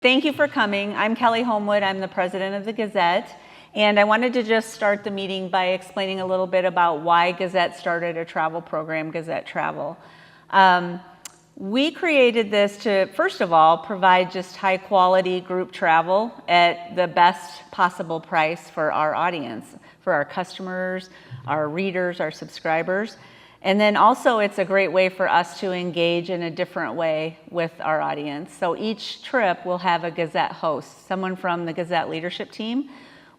Thank you for coming. I'm Kelly Homewood. I'm the president of the Gazette. And I wanted to just start the meeting by explaining a little bit about why Gazette started a travel program, Gazette Travel. We created this to, first of all, provide just high quality group travel at the best possible price for our audience, for our customers, our readers, our subscribers. And then also it's a great way for us to engage in a different way with our audience. So each trip will have a Gazette host. Someone from the Gazette leadership team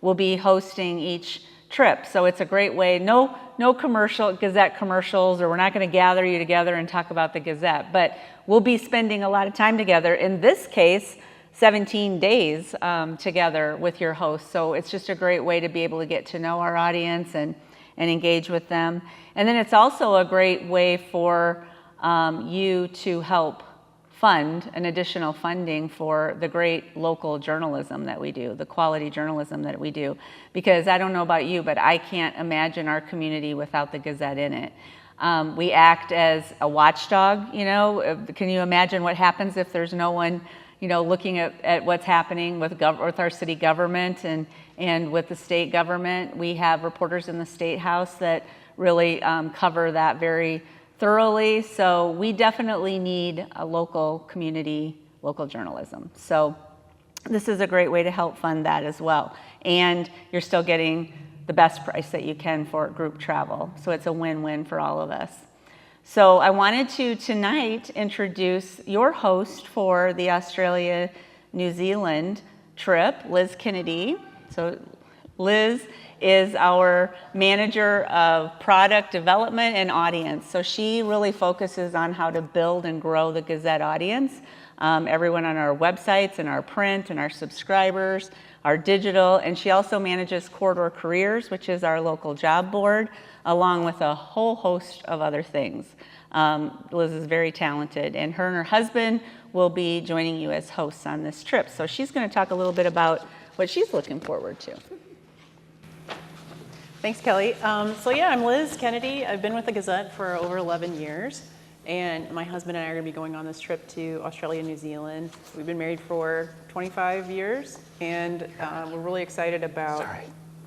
will be hosting each trip. So it's a great way, no Gazette commercials, or we're not going to gather you together and talk about the Gazette, but we'll be spending a lot of time together. In this case, 17 days together with your host. So it's just a great way to be able to get to know our audience and engage with them. And then it's also a great way for you to help fund an additional funding for the great local journalism that we do, the quality journalism that we do. Because I don't know about you, but I can't imagine our community without the Gazette in it. We act as a watchdog, you know. Can you imagine what happens if there's no one, you know, looking at what's happening with our city government and with the state government? We have reporters in the State House that really cover that very thoroughly. So we definitely need a local community, local journalism. So this is a great way to help fund that as well. And you're still getting the best price that you can for group travel. So it's a win-win for all of us. So I wanted to tonight introduce your host for the Australia-New Zealand trip, Liz Kennedy. So Liz is our manager of product development and audience. So she really focuses on how to build and grow the Gazette audience. Everyone on our websites and our print and our subscribers, our digital, and she also manages Corridor Careers, which is our local job board, along with a whole host of other things. Liz is very talented, and her husband will be joining you as hosts on this trip. So she's going to talk a little bit about what she's looking forward to. Thanks, Kelly. I'm Liz Kennedy. I've been with the Gazette for over 11 years, and my husband and I are going to be going on this trip to Australia and New Zealand. We've been married for 25 years, and we're really excited about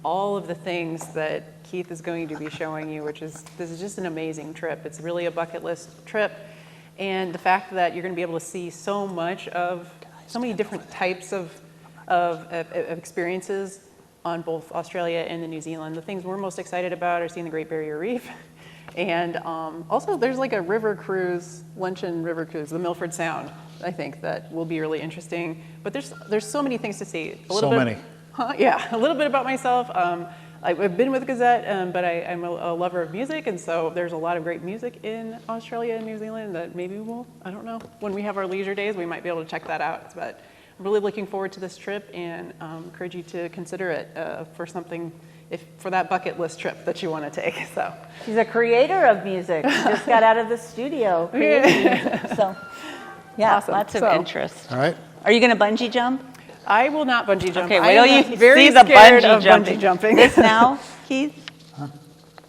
all of the things that Keith is going to be showing you, this is just an amazing trip. It's really a bucket list trip, and the fact that you're going to be able to see so many different types of experiences on both Australia and the New Zealand. The things we're most excited about are seeing the Great Barrier Reef. And also there's like a luncheon river cruise, the Milford Sound, I think that will be really interesting. But there's so many things to see. A little bit about myself. I've been with Gazette, but I'm a lover of music, and so there's a lot of great music in Australia and New Zealand that maybe I don't know, when we have our leisure days, we might be able to check that out. But I'm really looking forward to this trip, and encourage you to consider it for that bucket list trip that you want to take. So she's a creator of music. She just got out of the studio creating music. So yeah, awesome. Lots of interest. All right. Are you going to bungee jump? I will not bungee jump. Okay, wait till you see the bungee jumping. This now, Keith?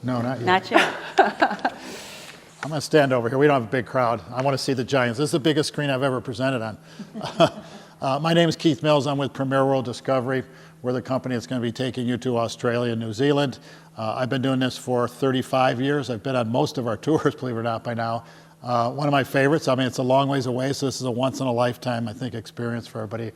No, not yet. Not yet. I'm going to stand over here. We don't have a big crowd. I want to see the Giants. This is the biggest screen I've ever presented on. My name is Keith Mills. I'm with Premier World Discovery. We're the company that's going to be taking you to Australia and New Zealand. I've been doing this for 35 years. I've been on most of our tours, believe it or not, by now. One of my favorites. I mean, it's a long ways away, so this is a once-in-a-lifetime, I think, experience for everybody.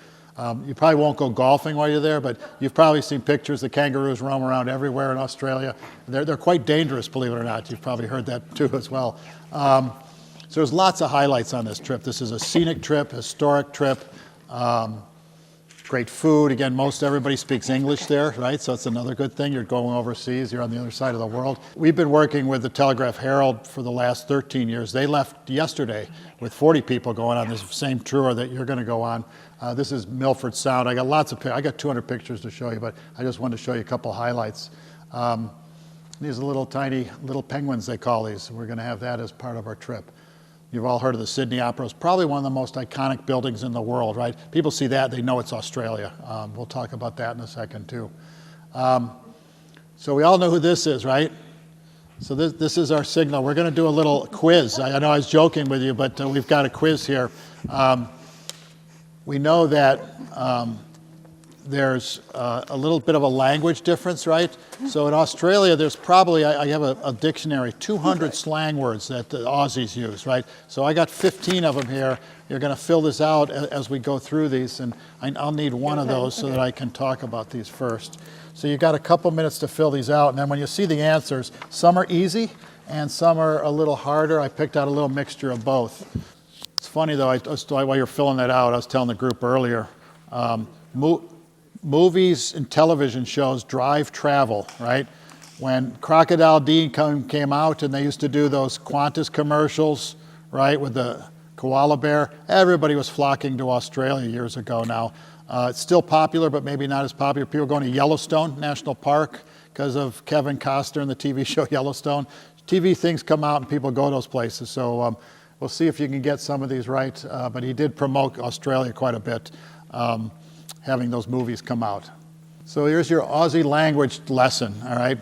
You probably won't go golfing while you're there, but you've probably seen pictures. The kangaroos roam around everywhere in Australia. They're quite dangerous, believe it or not. You've probably heard that too as well. So there's lots of highlights on this trip. This is a scenic trip, historic trip. Great food. Again, most everybody speaks English there, right? So it's another good thing. You're going overseas. You're on the other side of the world. We've been working with the Telegraph Herald for the last 13 years. They left yesterday with 40 people going on this same tour that you're going to go on. This is Milford Sound. I got 200 pictures to show you, but I just wanted to show you a couple highlights. These are little penguins, they call these. We're going to have that as part of our trip. You've all heard of the Sydney Opera. It's probably one of the most iconic buildings in the world, right? People see that, they know it's Australia. We'll talk about that in a second, too. So we all know who this is, right? So this is our signal. We're going to do a little quiz. I know I was joking with you, but we've got a quiz here. we know that there's a little bit of a language difference, right? So in Australia, there's probably, I have a dictionary, 200 slang words that the Aussies use, right? So I got 15 of them here. You're going to fill this out as we go through these, and I'll need one of those so that I can talk about these first. So you've got a couple minutes to fill these out, and then when you see the answers, some are easy and some are a little harder. I picked out a little mixture of both. It's funny though, while you're filling that out, I was telling the group earlier, movies and television shows drive travel, right? When Crocodile Dundee came out and they used to do those Qantas commercials, right, with the koala bear, everybody was flocking to Australia years ago now. It's still popular, but maybe not as popular. People are going to Yellowstone National Park because of Kevin Costner and the TV show Yellowstone. TV things come out and people go to those places. So we'll see if you can get some of these right. But he did promote Australia quite a bit, having those movies come out. So here's your Aussie language lesson, all right?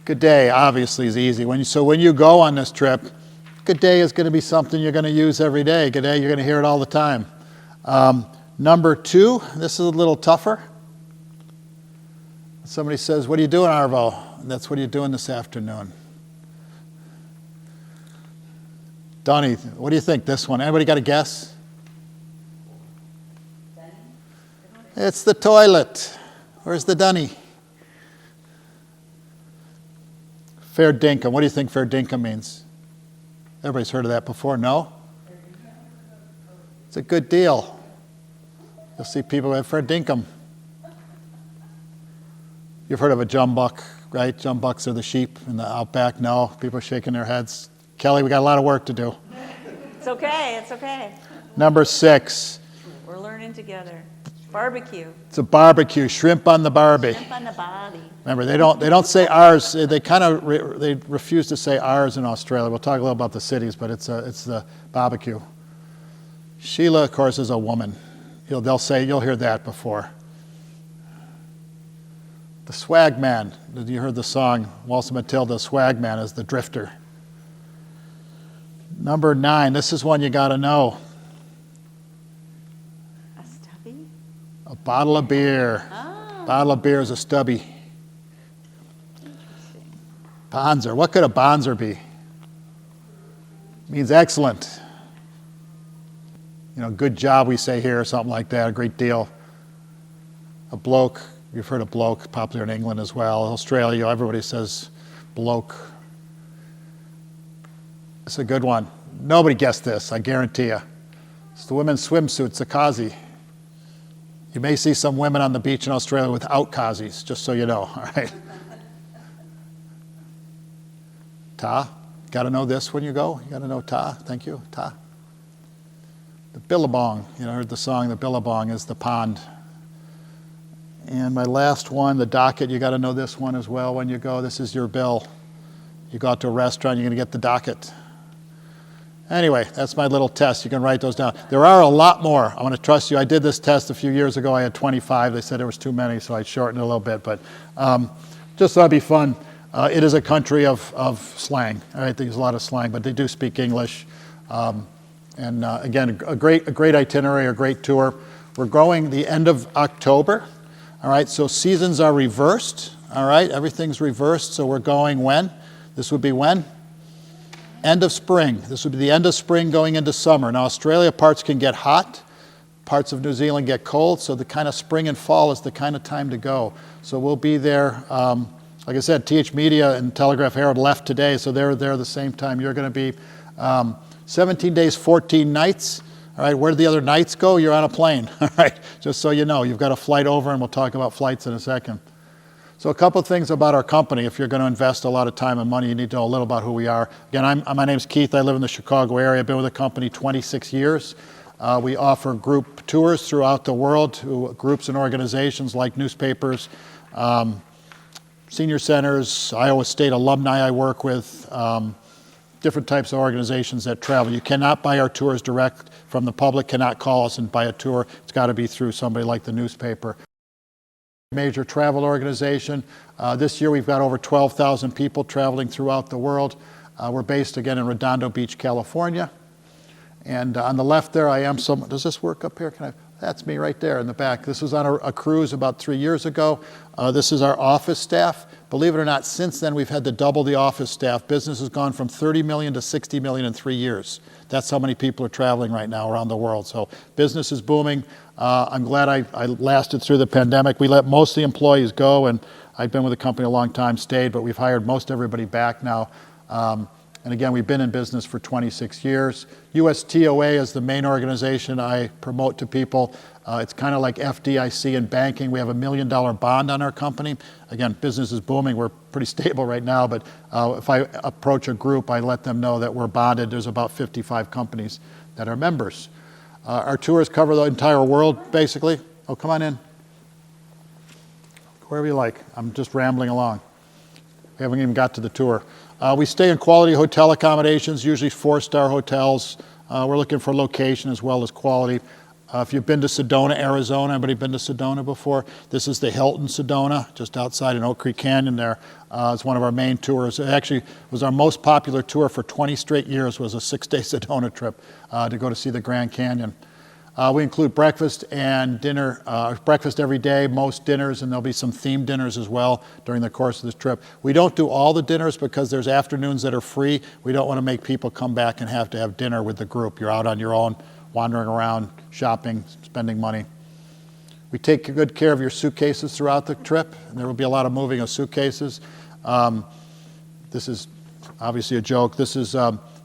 Good day, obviously, is easy. So when you go on this trip, good day is going to be something you're going to use every day. Good day, you're going to hear it all the time. Number 2, this is a little tougher. Somebody says, what are you doing, Arvo? And that's what are you doing this afternoon. Donnie, what do you think, this one? Anybody got a guess? It's the toilet. Where's the dunny? Fair dinkum. What do you think fair dinkum means? Everybody's heard of that before, no? It's a good deal. You'll see people who have fair dinkum. You've heard of a jumbuck, right? Jumbucks are the sheep in the outback. No, people are shaking their heads. Kelly, we got a lot of work to do. It's okay, it's okay. Number 6. We're learning together. Barbecue. It's a barbecue, shrimp on the barbie. Shrimp on the barbie. Remember, they don't say ours. They kind of they refuse to say ours in Australia. We'll talk a little about the cities, but it's the barbecue. Sheila, of course, is a woman. They'll say, you'll hear that before. The swag man. You heard the song, Waltz Matilda, swag man is the drifter. Number 9, this is one you got to know. A stubby? A bottle of beer. Oh. Bottle of beer is a stubby. Bonzer. What could a bonzer be? Means excellent. Good job, we say here, or something like that, a great deal. A bloke, you've heard of bloke, popular in England as well. Australia, everybody says bloke. It's a good one. Nobody guessed this, I guarantee you. It's the women's swimsuit, it's a kazi. You may see some women on the beach in Australia without kazis, just so you know, all right? Ta, got to know this when you go? You got to know ta, thank you, ta. The billabong, heard the song, the billabong is the pond. And my last one, the docket, you got to know this one as well when you go. This is your bill. You go out to a restaurant, you're going to get the docket. Anyway, that's my little test. You can write those down. There are a lot more. I want to trust you. I did this test a few years ago. I had 25. They said there was too many, so I shortened it a little bit. But just thought it'd be fun. It is a country of slang. All right, there's a lot of slang, but they do speak English. And again, a great itinerary, a great tour. We're going the end of October. All right, so seasons are reversed. All right, everything's reversed. So we're going when? This would be when? End of spring. This would be the end of spring going into summer. Now, Australia, parts can get hot. Parts of New Zealand get cold. So the kind of spring and fall is the kind of time to go. So we'll be there. Like I said, TH Media and Telegraph Herald left today, so they're there the same time you're going to be. 17 days, 14 nights. All right, where do the other nights go? You're on a plane. All right, just so you know, you've got a flight over, and we'll talk about flights in a second. So a couple of things about our company. If you're going to invest a lot of time and money, you need to know a little about who we are. Again, my name's Keith. I live in the Chicago area. I've been with the company 26 years. We offer group tours throughout the world to groups and organizations like newspapers, senior centers, Iowa State alumni I work with, different types of organizations that travel. You cannot buy our tours direct from the public, cannot call us and buy a tour. It's got to be through somebody like the newspaper. Major travel organization. This year we've got over 12,000 people traveling throughout the world. We're based again in Redondo Beach, California. And on the left there, I am does this work up here? That's me right there in the back. This was on a cruise about 3 years ago. This is our office staff. Believe it or not, since then we've had to double the office staff. Business has gone from 30 million to 60 million in 3 years. That's how many people are traveling right now around the world. So business is booming. I'm glad I lasted through the pandemic. We let most of the employees go, and I've been with the company a long time, stayed, but we've hired most everybody back now. And again, we've been in business for 26 years. USTOA is the main organization I promote to people. It's kind of like FDIC in banking. We have $1 million bond on our company. Again, business is booming. We're pretty stable right now, but if I approach a group, I let them know that we're bonded. There's about 55 companies that are members. Our tours cover the entire world, basically. Oh, come on in. Wherever you like. I'm just rambling along. We haven't even got to the tour. We stay in quality hotel accommodations, usually 4-star hotels. We're looking for location as well as quality. If you've been to Sedona, Arizona, anybody been to Sedona before? This is the Hilton Sedona, just outside in Oak Creek Canyon there. It's one of our main tours. It actually was our most popular tour for 20 straight years, was a 6-day Sedona trip to go to see the Grand Canyon. We include breakfast and dinner, breakfast every day, most dinners, and there'll be some themed dinners as well during the course of this trip. We don't do all the dinners because there's afternoons that are free. We don't want to make people come back and have to have dinner with the group. You're out on your own, wandering around, shopping, spending money. We take good care of your suitcases throughout the trip. There will be a lot of moving of suitcases. This is obviously a joke. This is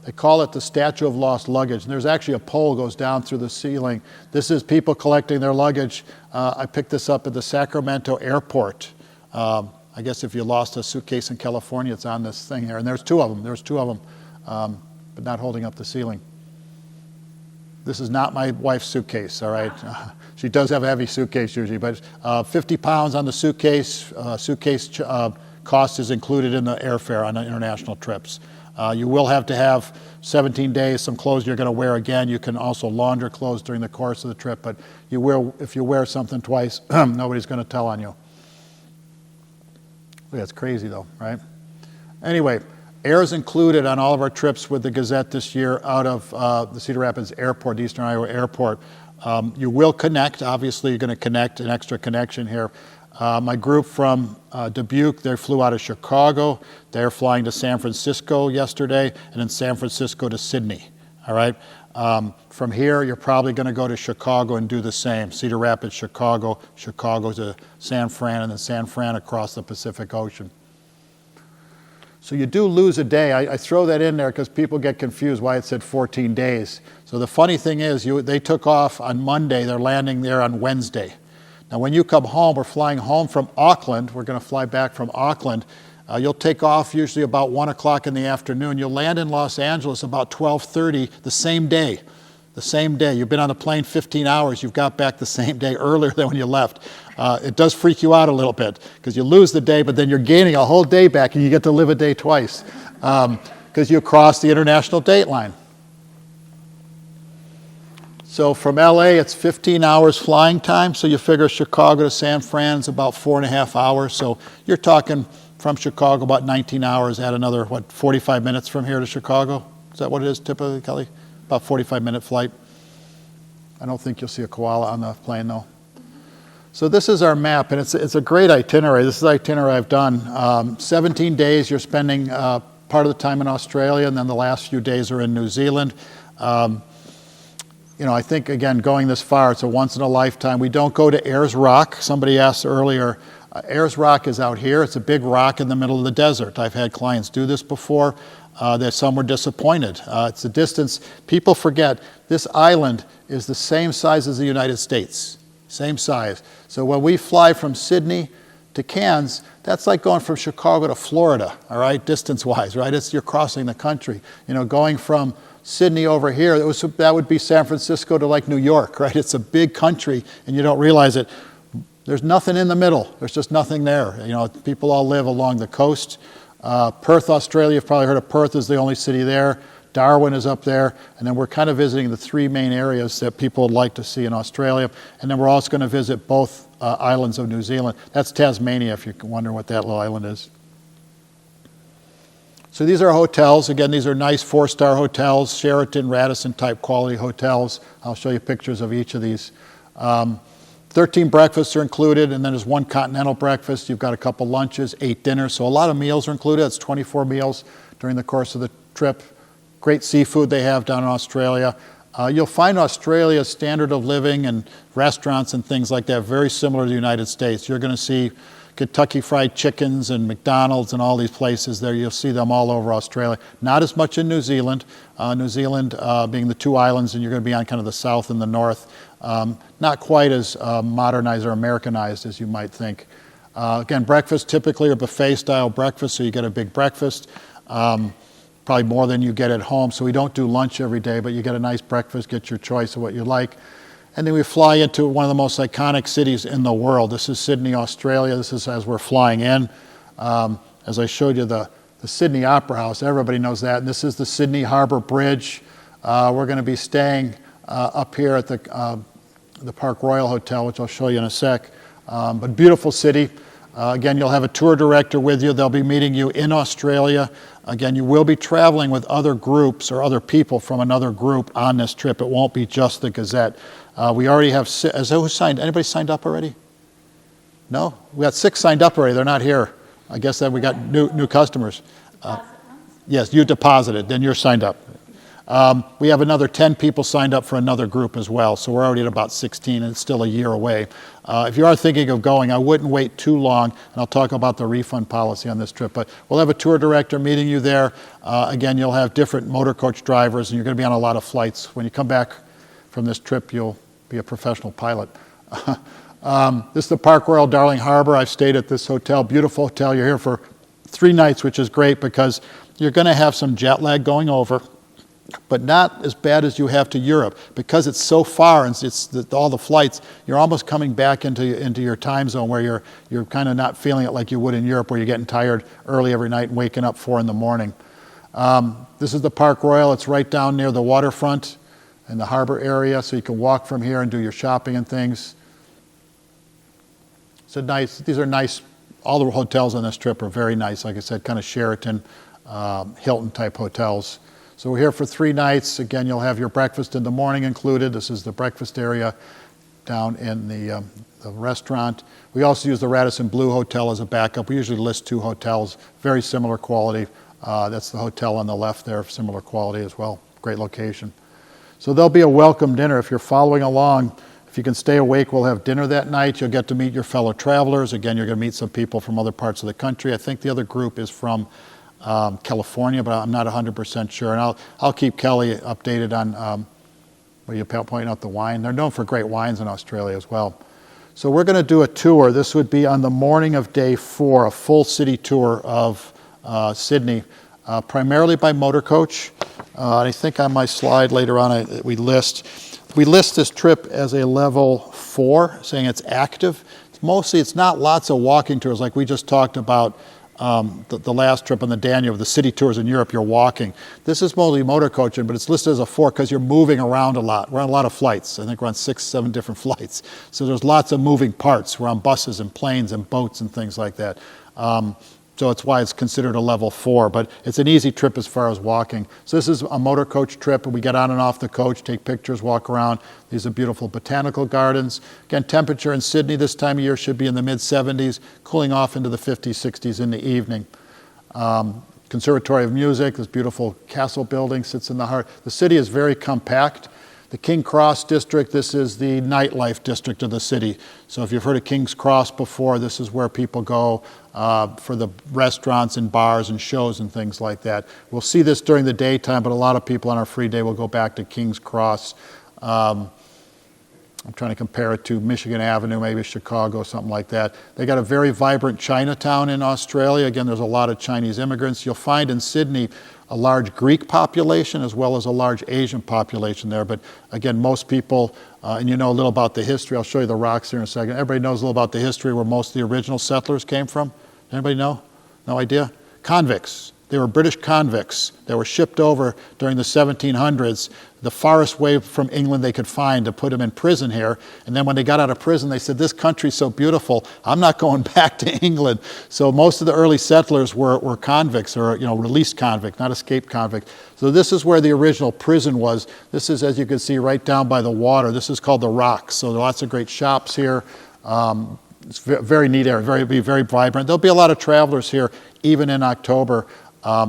they call it the Statue of Lost Luggage. And there's actually a pole goes down through the ceiling. This is people collecting their luggage. I picked this up at the Sacramento airport. I guess if you lost a suitcase in California, it's on this thing here. And there's two of them. But not holding up the ceiling. This is not my wife's suitcase, all right? She does have a heavy suitcase usually, but 50 pounds on the suitcase. Suitcase cost is included in the airfare on the international trips. You will have to have 17 days, some clothes you're going to wear again. You can also launder clothes during the course of the trip, but if you wear something twice, nobody's going to tell on you. That's crazy though, right? Anyway, air is included on all of our trips with the Gazette this year out of the Cedar Rapids Airport, the Eastern Iowa Airport. You will connect. Obviously, you're going to connect, an extra connection here. My group from Dubuque, they flew out of Chicago. They're flying to San Francisco yesterday, and then San Francisco to Sydney, all right? From here, you're probably going to go to Chicago and do the same. Cedar Rapids, Chicago, Chicago to San Fran, and then San Fran across the Pacific Ocean. So you do lose a day. I throw that in there because people get confused why it said 14 days. So the funny thing is, they took off on Monday. They're landing there on Wednesday. Now, when you come home, we're flying home from Auckland. We're going to fly back from Auckland. You'll take off usually about 1 o'clock in the afternoon. You'll land in Los Angeles about 12:30 the same day. The same day. You've been on the plane 15 hours. You've got back the same day earlier than when you left. It does freak you out a little bit because you lose the day, but then you're gaining a whole day back and you get to live a day twice because you cross the international date line. So from LA, it's 15 hours flying time. So you figure Chicago to San Fran is about 4.5 hours. So you're talking from Chicago about 19 hours, add another, 45 minutes from here to Chicago? Is that what it is typically, Kelly? About 45-minute flight. I don't think you'll see a koala on the plane though. So this is our map, and it's a great itinerary. This is the itinerary I've done. 17 days, you're spending part of the time in Australia, and then the last few days are in New Zealand. I think, again, going this far, it's a once-in-a-lifetime. We don't go to Ayers Rock. Somebody asked earlier, Ayers Rock is out here. It's a big rock in the middle of the desert. I've had clients do this before. Some were disappointed. It's a distance. People forget this island is the same size as the United States. Same size. So when we fly from Sydney to Cairns, that's like going from Chicago to Florida, all right, distance-wise, right? You're crossing the country. Going from Sydney over here, that would be San Francisco to like New York, right? It's a big country, and you don't realize it. There's nothing in the middle. There's just nothing there. People all live along the coast. Perth, Australia, you've probably heard of Perth, is the only city there. Darwin is up there. And then we're kind of visiting the 3 main areas that people would like to see in Australia. And then we're also going to visit both islands of New Zealand. That's Tasmania, if you're wondering what that little island is. So these are hotels. Again, these are nice 4-star hotels, Sheraton, Radisson type quality hotels. I'll show you pictures of each of these. 13 breakfasts are included, and then there's 1 continental breakfast. You've got a couple lunches, 8 dinners, so a lot of meals are included. That's 24 meals during the course of the trip. Great seafood they have down in Australia. You'll find Australia's standard of living and restaurants and things like that very similar to the United States. You're going to see Kentucky Fried Chickens and McDonald's and all these places there. You'll see them all over Australia. Not as much in New Zealand. New Zealand being the 2 islands, and you're going to be on kind of the south and the north. Not quite as modernized or Americanized as you might think. Again, breakfast typically are buffet-style breakfast, so you get a big breakfast. Probably more than you get at home, so we don't do lunch every day, but you get a nice breakfast, get your choice of what you like. And then we fly into one of the most iconic cities in the world. This is Sydney, Australia. This is as we're flying in. As I showed you the Sydney Opera House, everybody knows that. And this is the Sydney Harbour Bridge. We're going to be staying up here at the Park Royal Hotel, which I'll show you in a sec. But beautiful city. Again, you'll have a tour director with you. They'll be meeting you in Australia. Again, you will be traveling with other groups or other people from another group on this trip. It won't be just the Gazette. We already have, anybody signed up already? No? We got 6 signed up already. They're not here. I guess that we got new customers. Yes, you deposited, then you're signed up. We have another 10 people signed up for another group as well, so we're already at about 16, and it's still a year away. If you are thinking of going, I wouldn't wait too long, and I'll talk about the refund policy on this trip, but we'll have a tour director meeting you there. Again, you'll have different motor coach drivers, and you're going to be on a lot of flights. When you come back from this trip, you'll be a professional pilot. This is the Park Royal Darling Harbour. I've stayed at this hotel, beautiful hotel. You're here for 3 nights, which is great because you're going to have some jet lag going over, but not as bad as you have to Europe. Because it's so far and all the flights, you're almost coming back into your time zone where you're kind of not feeling it like you would in Europe, where you're getting tired early every night and waking up 4 in the morning. This is the Park Royal. It's right down near the waterfront in the harbor area, so you can walk from here and do your shopping and things. So nice. These are nice. All the hotels on this trip are very nice. Like I said, kind of Sheraton, Hilton type hotels. So we're here for 3 nights. Again, you'll have your breakfast in the morning included. This is the breakfast area down in the restaurant. We also use the Radisson Blu Hotel as a backup. We usually list 2 hotels, very similar quality. That's the hotel on the left there, similar quality as well. Great location. So there'll be a welcome dinner if you're following along. If you can stay awake, we'll have dinner that night. You'll get to meet your fellow travelers. Again, you're going to meet some people from other parts of the country. I think the other group is from California, but I'm not 100% sure. And I'll keep Kelly updated on where you point out the wine. They're known for great wines in Australia as well. So we're going to do a tour. This would be on the morning of day 4, a full city tour of Sydney, primarily by motor coach. I think on my slide later on we list this trip as a level 4, saying it's active. It's not lots of walking tours like we just talked about. The last trip on the Danube, the city tours in Europe, you're walking. This is mostly motor coaching, but it's listed as a 4 because you're moving around a lot. We're on a lot of flights. I think we're on 6, 7 different flights. So there's lots of moving parts. We're on buses and planes and boats and things like that. So it's why it's considered a level 4, but it's an easy trip as far as walking. So this is a motor coach trip, and we get on and off the coach, take pictures, walk around. These are beautiful botanical gardens. Again, temperature in Sydney this time of year should be in the mid-70s, cooling off into the 50s, 60s in the evening. Conservatory of Music, this beautiful castle building sits in the heart. The city is very compact. The King Cross district, this is the nightlife district of the city. So if you've heard of King's Cross before, this is where people go for the restaurants and bars and shows and things like that. We'll see this during the daytime, but a lot of people on our free day will go back to King's Cross. I'm trying to compare it to Michigan Avenue, maybe Chicago, something like that. They got a very vibrant Chinatown in Australia. Again, there's a lot of Chinese immigrants. You'll find in Sydney a large Greek population as well as a large Asian population there. But again, most people, and you know a little about the history. I'll show you the rocks here in a second. Everybody knows a little about the history where most of the original settlers came from. Anybody know? No idea? Convicts. They were British convicts that were shipped over during the 1700s, the farthest way from England they could find, to put them in prison here. And then when they got out of prison, they said, this country's so beautiful, I'm not going back to England. So most of the early settlers were convicts, or released convicts, not escaped convicts. So this is where the original prison was. This is, as you can see, right down by the water. This is called the Rocks. So there are lots of great shops here. It's a very neat area, very vibrant. There'll be a lot of travelers here, even in October.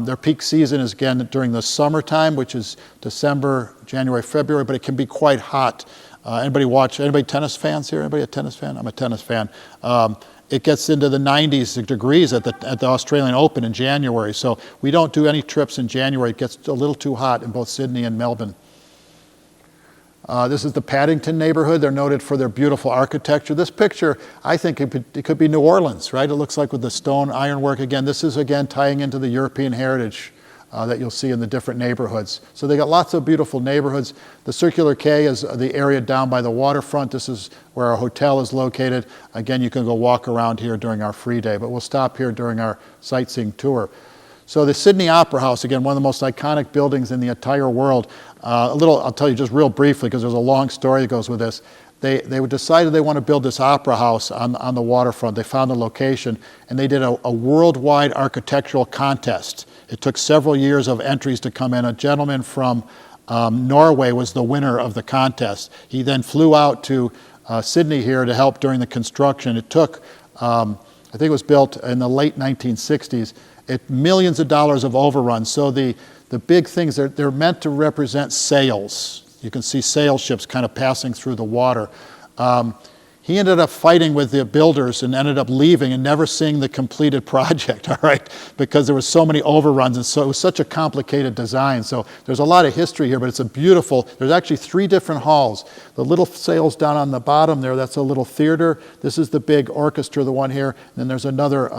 Their peak season is again during the summertime, which is December, January, February, but it can be quite hot. Anybody tennis fans here? Anybody a tennis fan? I'm a tennis fan. It gets into the 90s degrees at the Australian Open in January, so we don't do any trips in January. It gets a little too hot in both Sydney and Melbourne. This is the Paddington neighborhood. They're noted for their beautiful architecture. This picture, I think it could be New Orleans, right? It looks like with the stone ironwork again. This is again tying into the European heritage that you'll see in the different neighborhoods. So they got lots of beautiful neighborhoods. The Circular Quay is the area down by the waterfront. This is where our hotel is located. Again, you can go walk around here during our free day, but we'll stop here during our sightseeing tour. So the Sydney Opera House, again, one of the most iconic buildings in the entire world. I'll tell you just real briefly, because there's a long story that goes with this. They decided they want to build this opera house on the waterfront. They found a location, and they did a worldwide architectural contest. It took several years of entries to come in. A gentleman from Norway was the winner of the contest. He then flew out to Sydney here to help during the construction. It took, I think it was built in the late 1960s. Millions of dollars of overruns. So the big things, they're meant to represent sails. You can see sail ships kind of passing through the water. He ended up fighting with the builders and ended up leaving and never seeing the completed project, all right, because there were so many overruns, and so it was such a complicated design. So there's a lot of history here, but it's there's actually 3 different halls. The little sails down on the bottom there, that's a little theater. This is the big orchestra, the one here. And then there's another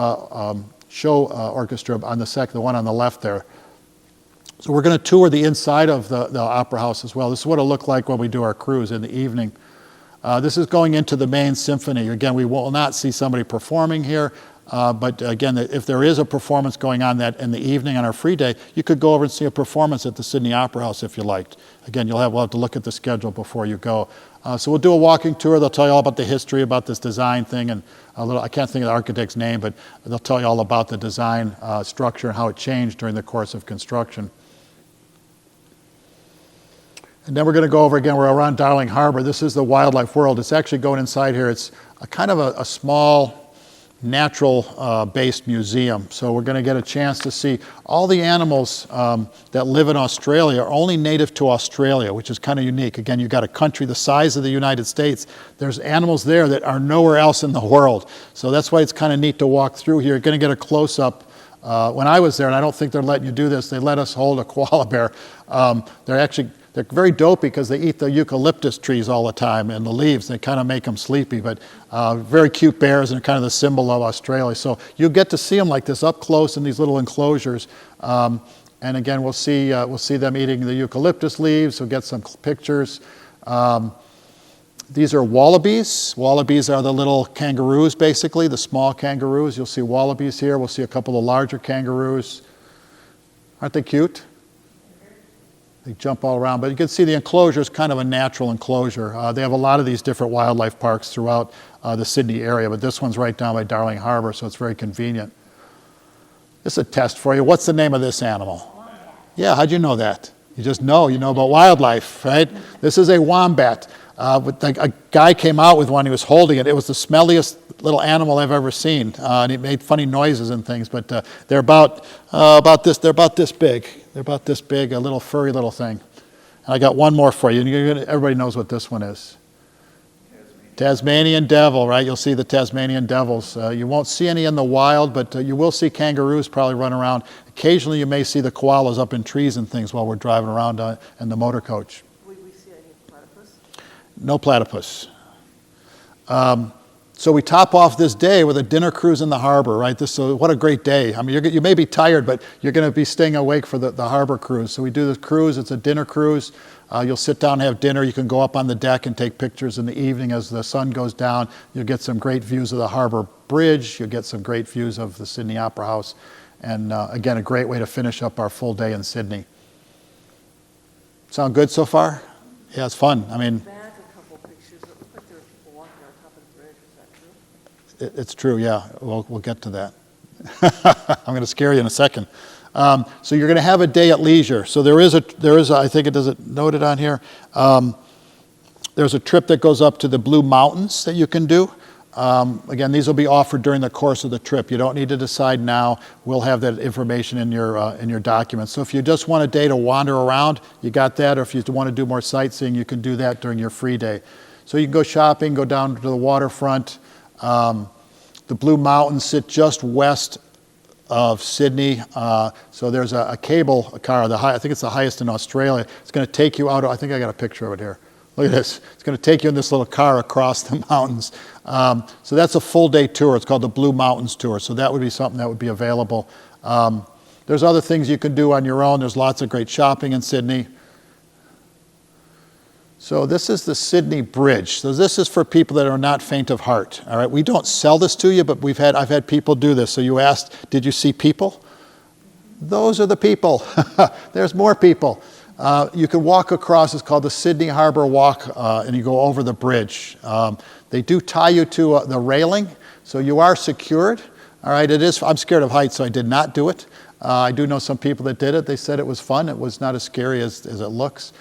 show orchestra on the one on the left there. So we're going to tour the inside of the Opera House as well. This is what it'll look like when we do our cruise in the evening. This is going into the main symphony. Again, we will not see somebody performing here, but again, if there is a performance going on that in the evening on our free day, you could go over and see a performance at the Sydney Opera House if you liked. Again, we'll have to look at the schedule before you go. So we'll do a walking tour. They'll tell you all about the history about this design thing, and I can't think of the architect's name, but they'll tell you all about the design structure and how it changed during the course of construction. And then we're going to go over again, we're around Darling Harbor. This is the Wildlife World. It's actually going inside here. It's kind of a small natural-based museum. So we're going to get a chance to see all the animals that live in Australia are only native to Australia, which is kind of unique. Again, you've got a country the size of the United States. There's animals there that are nowhere else in the world. So that's why it's kind of neat to walk through here. You're going to get a close-up. When I was there, and I don't think they're letting you do this, they let us hold a koala bear. They're very dopey because they eat the eucalyptus trees all the time and the leaves. They kind of make them sleepy, but very cute bears and kind of the symbol of Australia. So you get to see them like this up close in these little enclosures. And again, we'll see them eating the eucalyptus leaves. We'll get some pictures. These are wallabies. Wallabies are the little kangaroos, basically, the small kangaroos. You'll see wallabies here. We'll see a couple of larger kangaroos. Aren't they cute? They jump all around, but you can see the enclosure is kind of a natural enclosure. They have a lot of these different wildlife parks throughout the Sydney area, but this one's right down by Darling Harbor, so it's very convenient. This is a test for you. What's the name of this animal? Wombat. Yeah, how'd you know that? You just know about wildlife, right? This is a wombat. A guy came out with one, he was holding it. It was the smelliest little animal I've ever seen. And it made funny noises and things, but they're about this big. They're about this big, a little furry little thing. And I got one more for you. Everybody knows what this one is. Tasmanian devil, right? You'll see the Tasmanian devils. You won't see any in the wild, but you will see kangaroos probably run around. Occasionally you may see the koalas up in trees and things while we're driving around in the motor coach. Will we see any platypus? No platypus. So we top off this day with a dinner cruise in the harbor, right? What a great day. I mean, you may be tired, but you're going to be staying awake for the harbor cruise. So we do this cruise. It's a dinner cruise. You'll sit down and have dinner. You can go up on the deck and take pictures in the evening as the sun goes down. You'll get some great views of the harbor bridge. You'll get some great views of the Sydney Opera House. And again, a great way to finish up our full day in Sydney. Sound good so far? Yeah, it's fun. I mean, Back a couple pictures, it looked like there were people walking on top of the bridge, is that true? it's true, yeah. We'll get to that. I'm going to scare you in a second. So you're going to have a day at leisure. So there is a, I think it does it noted on here. There's a trip that goes up to the Blue Mountains that you can do. Again, these will be offered during the course of the trip. You don't need to decide now. We'll have that information in your documents. So if you just want a day to wander around, you got that. Or if you want to do more sightseeing, you can do that during your free day. So you can go shopping, go down to the waterfront. The Blue Mountains sit just west of Sydney. So there's a cable car, I think it's the highest in Australia. It's going to take you out. I think I got a picture of it here. Look at this. It's going to take you in this little car across the mountains. So that's a full day tour. It's called the Blue Mountains Tour. So that would be something that would be available. There's other things you can do on your own. There's lots of great shopping in Sydney. So this is the Sydney Bridge. So this is for people that are not faint of heart. All right. We don't sell this to you, but I've had people do this. So you asked, did you see people? Those are the people. There's more people. You can walk across, it's called the Sydney Harbour Walk, and you go over the bridge. They do tie you to the railing, so you are secured. All right, I'm scared of heights, so I did not do it. I do know some people that did it. They said it was fun. It was not as scary as it looks.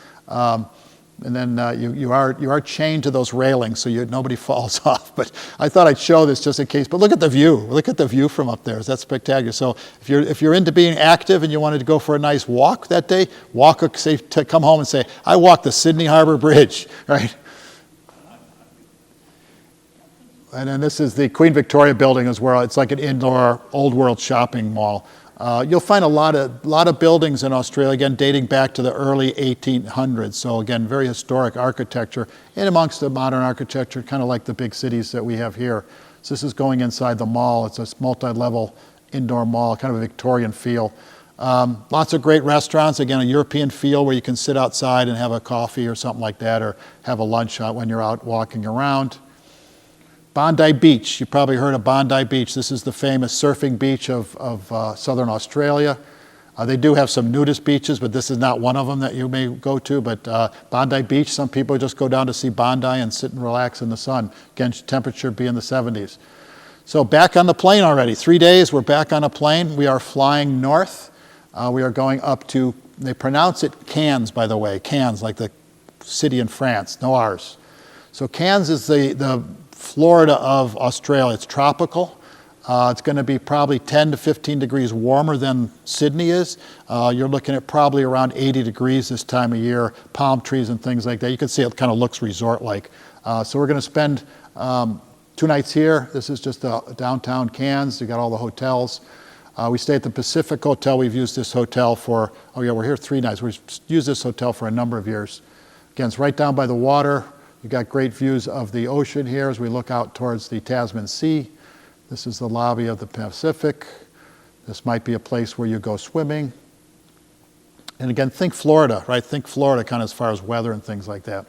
And then you are chained to those railings, so nobody falls off. But I thought I'd show this just in case. But look at the view. Look at the view from up there. That's spectacular. So if you're into being active and you wanted to go for a nice walk that day, come home and say, I walked the Sydney Harbour Bridge, right? And then this is the Queen Victoria building as well. It's like an indoor old world shopping mall. You'll find a lot of buildings in Australia, again, dating back to the early 1800s. So again, very historic architecture in amongst the modern architecture, kind of like the big cities that we have here. So this is going inside the mall. It's a multi-level indoor mall, kind of a Victorian feel. Lots of great restaurants, again, a European feel where you can sit outside and have a coffee or something like that, or have a lunch when you're out walking around. Bondi Beach, you probably heard of Bondi Beach. This is the famous surfing beach of southern Australia. They do have some nudist beaches, but this is not one of them that you may go to. But Bondi Beach, some people just go down to see Bondi and sit and relax in the sun. Again, temperature be in the 70s. So back on the plane already. 3 days, we're back on a plane. We are flying north. We are going up to, they pronounce it Cairns, by the way. Cairns, like the city in France, no R's. So Cairns is the Florida of Australia. It's tropical. It's going to be probably 10 to 15 degrees warmer than Sydney is. You're looking at probably around 80 degrees this time of year, palm trees and things like that. You can see it kind of looks resort-like. So we're going to spend 2 nights here. This is just downtown Cairns. You got all the hotels. We stay at the Pacific Hotel. We've used this hotel for, we're here 3 nights. We've used this hotel for a number of years. Again, it's right down by the water. You've got great views of the ocean here as we look out towards the Tasman Sea. This is the lobby of the Pacific. This might be a place where you go swimming. And again, think Florida, right? Think Florida kind of as far as weather and things like that.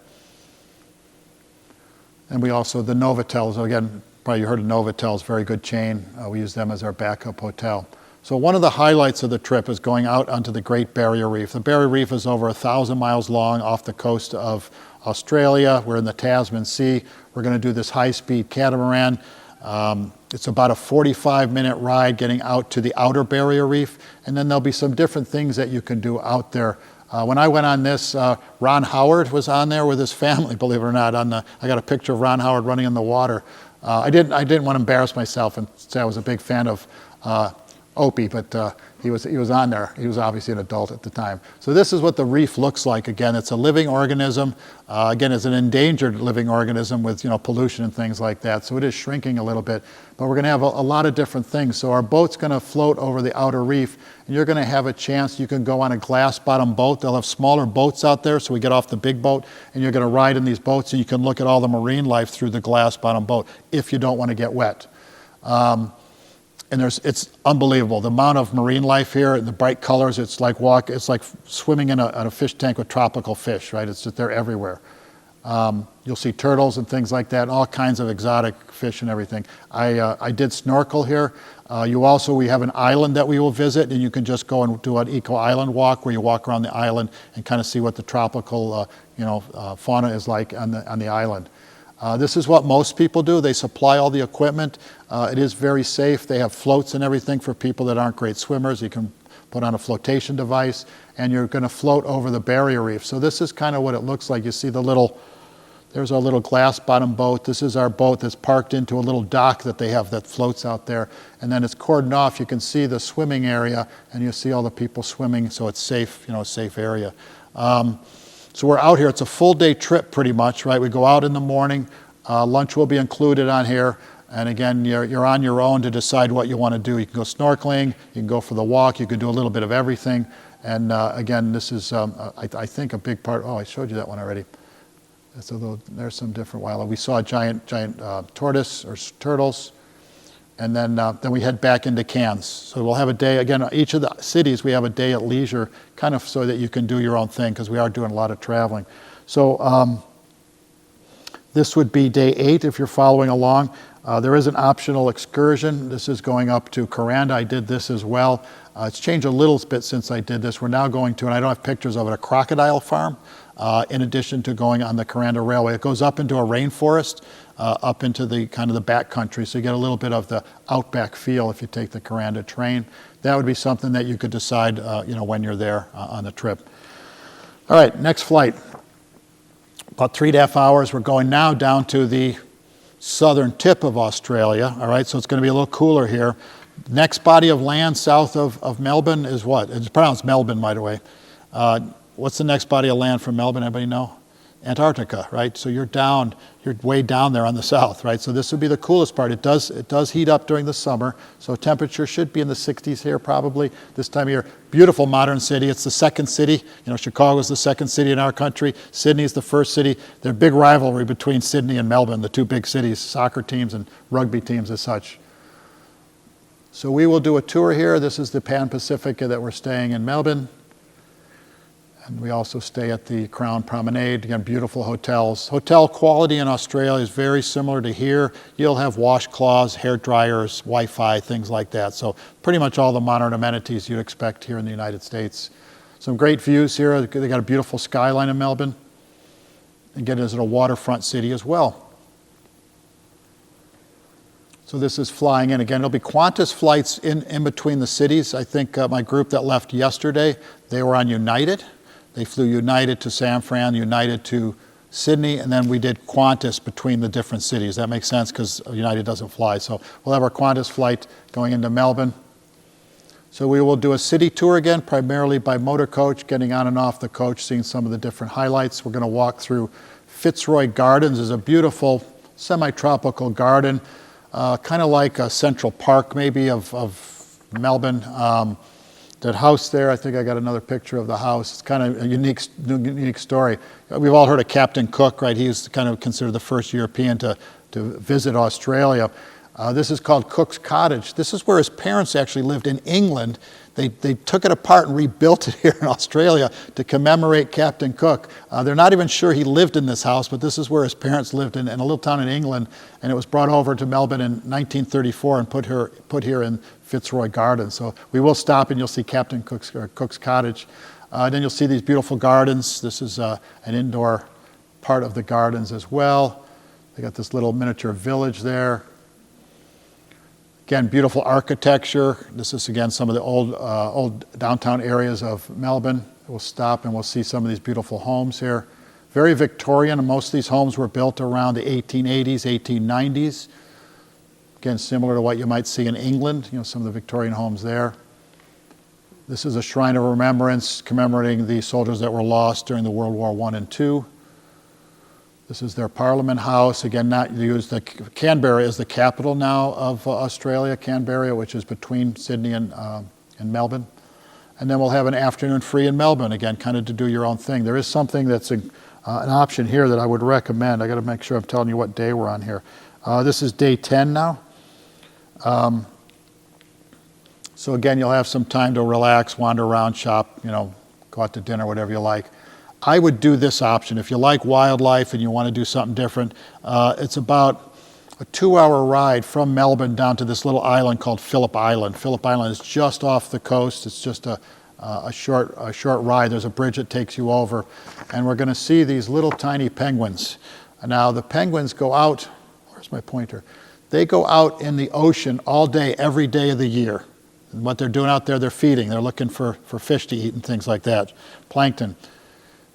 And we also, the Novotel, so again, probably you heard of Novotel, very good chain. We use them as our backup hotel. So one of the highlights of the trip is going out onto the Great Barrier Reef. The Barrier Reef is over 1,000 miles long off the coast of Australia. We're in the Tasman Sea. We're going to do this high-speed catamaran. It's about a 45-minute ride getting out to the outer Barrier Reef, and then there'll be some different things that you can do out there. When I went on this, Ron Howard was on there with his family, believe it or not. I got a picture of Ron Howard running in the water. I didn't want to embarrass myself and say I was a big fan of Opie, but he was on there. He was obviously an adult at the time. So this is what the reef looks like. Again, it's a living organism. Again, it's an endangered living organism with pollution and things like that. So it is shrinking a little bit. But we're going to have a lot of different things. So our boat's going to float over the outer reef, and you're going to have a chance. You can go on a glass-bottom boat. They'll have smaller boats out there, so we get off the big boat, and you're going to ride in these boats, and you can look at all the marine life through the glass-bottom boat if you don't want to get wet. And it's unbelievable. The amount of marine life here, the bright colors, it's like swimming in a fish tank with tropical fish, right? It's just, they're everywhere. You'll see turtles and things like that, all kinds of exotic fish and everything. I did snorkel here. We have an island that we will visit, and you can just go and do an eco-island walk where you walk around the island and kind of see what the tropical fauna is like on the island. This is what most people do. They supply all the equipment. It is very safe. They have floats and everything for people that aren't great swimmers. You can put on a flotation device, and you're going to float over the barrier reef. So this is kind of what it looks like. You see there's our little glass bottom boat. This is our boat that's parked into a little dock that they have that floats out there. And then it's cordoned off. You can see the swimming area, and you see all the people swimming, so it's safe, a safe area. So we're out here. It's a full day trip pretty much, right? We go out in the morning. Lunch will be included on here. And again, you're on your own to decide what you want to do. You can go snorkeling, you can go for the walk, you can do a little bit of everything. And again, this is, I think, a big part. Oh, I showed you that one already. So there's some different wildlife. We saw giant tortoise or turtles. And then we head back into Cairns. So we'll have a day, again, each of the cities, we have a day at leisure, kind of so that you can do your own thing, because we are doing a lot of traveling. So this would be day 8 if you're following along. There is an optional excursion. This is going up to Coranda. I did this as well. It's changed a little bit since I did this. We're now going to, and I don't have pictures of it, a crocodile farm, in addition to going on the Coranda Railway. It goes up into a rainforest, up into the kind of the back country, so you get a little bit of the outback feel if you take the Coranda train. That would be something that you could decide, when you're there on the trip. All right, next flight. About 3.5 hours. We're going now down to the southern tip of Australia. All right, so it's going to be a little cooler here. Next body of land south of Melbourne is what? It's pronounced Melbourne, by the way. What's the next body of land from Melbourne? Anybody know? Antarctica, right? So you're way down there on the south, right? So this would be the coolest part. It does heat up during the summer, so temperature should be in the 60s here probably this time of year. Beautiful modern city. It's the second city. Chicago's the second city in our country. Sydney's the first city. There's a big rivalry between Sydney and Melbourne, the two big cities, soccer teams and rugby teams as such. So we will do a tour here. This is the Pan Pacifica that we're staying in Melbourne. And we also stay at the Crown Promenade. Again, beautiful hotels. Hotel quality in Australia is very similar to here. You'll have washcloths, hair dryers, Wi-Fi, things like that. So pretty much all the modern amenities you'd expect here in the United States. Some great views here. They got a beautiful skyline in Melbourne. Again, it's a waterfront city as well. So this is flying in. Again, it'll be Qantas flights in between the cities. I think my group that left yesterday, they were on United. They flew United to San Fran, United to Sydney, and then we did Qantas between the different cities. That makes sense because United doesn't fly. So we'll have our Qantas flight going into Melbourne. So we will do a city tour again, primarily by motor coach, getting on and off the coach, seeing some of the different highlights. We're going to walk through Fitzroy Gardens. It's a beautiful semi-tropical garden, kind of like a Central Park maybe of Melbourne. That house there, I think I got another picture of the house. It's kind of a unique story. We've all heard of Captain Cook, right? He was kind of considered the first European to visit Australia. This is called Cook's Cottage. This is where his parents actually lived in England. They took it apart and rebuilt it here in Australia to commemorate Captain Cook. They're not even sure he lived in this house, but this is where his parents lived in a little town in England, and it was brought over to Melbourne in 1934 and put here in Fitzroy Gardens. So we will stop and you'll see Captain Cook's Cottage. Then you'll see these beautiful gardens. This is an indoor part of the gardens as well. They got this little miniature village there. Again, beautiful architecture. This is, again, some of the old downtown areas of Melbourne. We'll stop and we'll see some of these beautiful homes here. Very Victorian, and most of these homes were built around the 1880s, 1890s. Again, similar to what you might see in England, some of the Victorian homes there. This is a shrine of remembrance commemorating the soldiers that were lost during the World War I and II. This is their Parliament House. Again, not used. Canberra is the capital now of Australia, Canberra, which is between Sydney and Melbourne. And then we'll have an afternoon free in Melbourne, again, kind of to do your own thing. There is something that's an option here that I would recommend. I got to make sure I'm telling you what day we're on here. This is day 10 now. So again, you'll have some time to relax, wander around, shop, go out to dinner, whatever you like. I would do this option. If you like wildlife and you want to do something different, it's about a 2-hour ride from Melbourne down to this little island called Phillip Island. Phillip Island is just off the coast. It's just a short ride. There's a bridge that takes you over, and we're going to see these little tiny penguins. Now the penguins go out, where's my pointer? They go out in the ocean all day, every day of the year. And what they're doing out there, they're feeding. They're looking for fish to eat and things like that, plankton.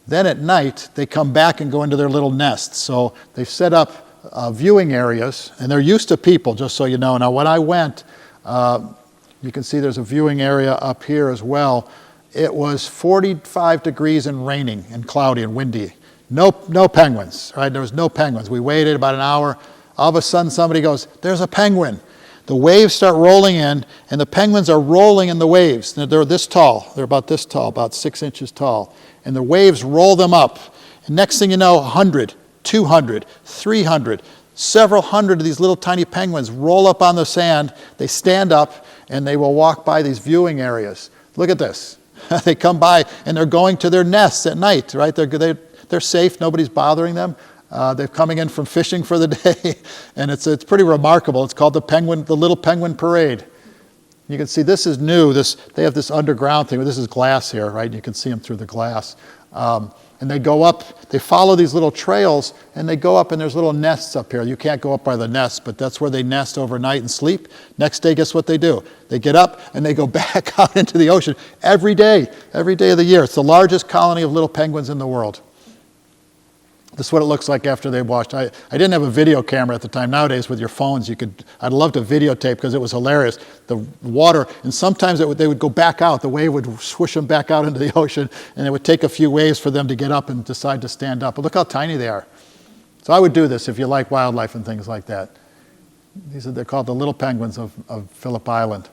Then at night, they come back and go into their little nests. So they've set up viewing areas, and they're used to people, just so you know. Now when I went, you can see there's a viewing area up here as well. It was 45 degrees and raining and cloudy and windy. No penguins, right? There was no penguins. We waited about an hour. All of a sudden somebody goes, there's a penguin. The waves start rolling in, and the penguins are rolling in the waves. They're this tall. They're about this tall, about 6 inches tall. And the waves roll them up. And next thing you know, 100, 200, 300, several hundred of these little tiny penguins roll up on the sand. They stand up, and they will walk by these viewing areas. Look at this. They come by, and they're going to their nests at night, right? They're safe. Nobody's bothering them. They're coming in from fishing for the day, and it's pretty remarkable. It's called the Little Penguin Parade. You can see this is new. They have this underground thing. This is glass here, right? You can see them through the glass. And they go up, they follow these little trails, and they go up, and there's little nests up here. You can't go up by the nests, but that's where they nest overnight and sleep. Next day, guess what they do? They get up, and they go back out into the ocean every day of the year. It's the largest colony of little penguins in the world. This is what it looks like after they washed. I didn't have a video camera at the time. Nowadays, with your phones, I'd love to videotape because it was hilarious. The water, and sometimes they would go back out. The wave would swoosh them back out into the ocean, and it would take a few waves for them to get up and decide to stand up. But look how tiny they are. So I would do this if you like wildlife and things like that. They're called the little penguins of Phillip Island.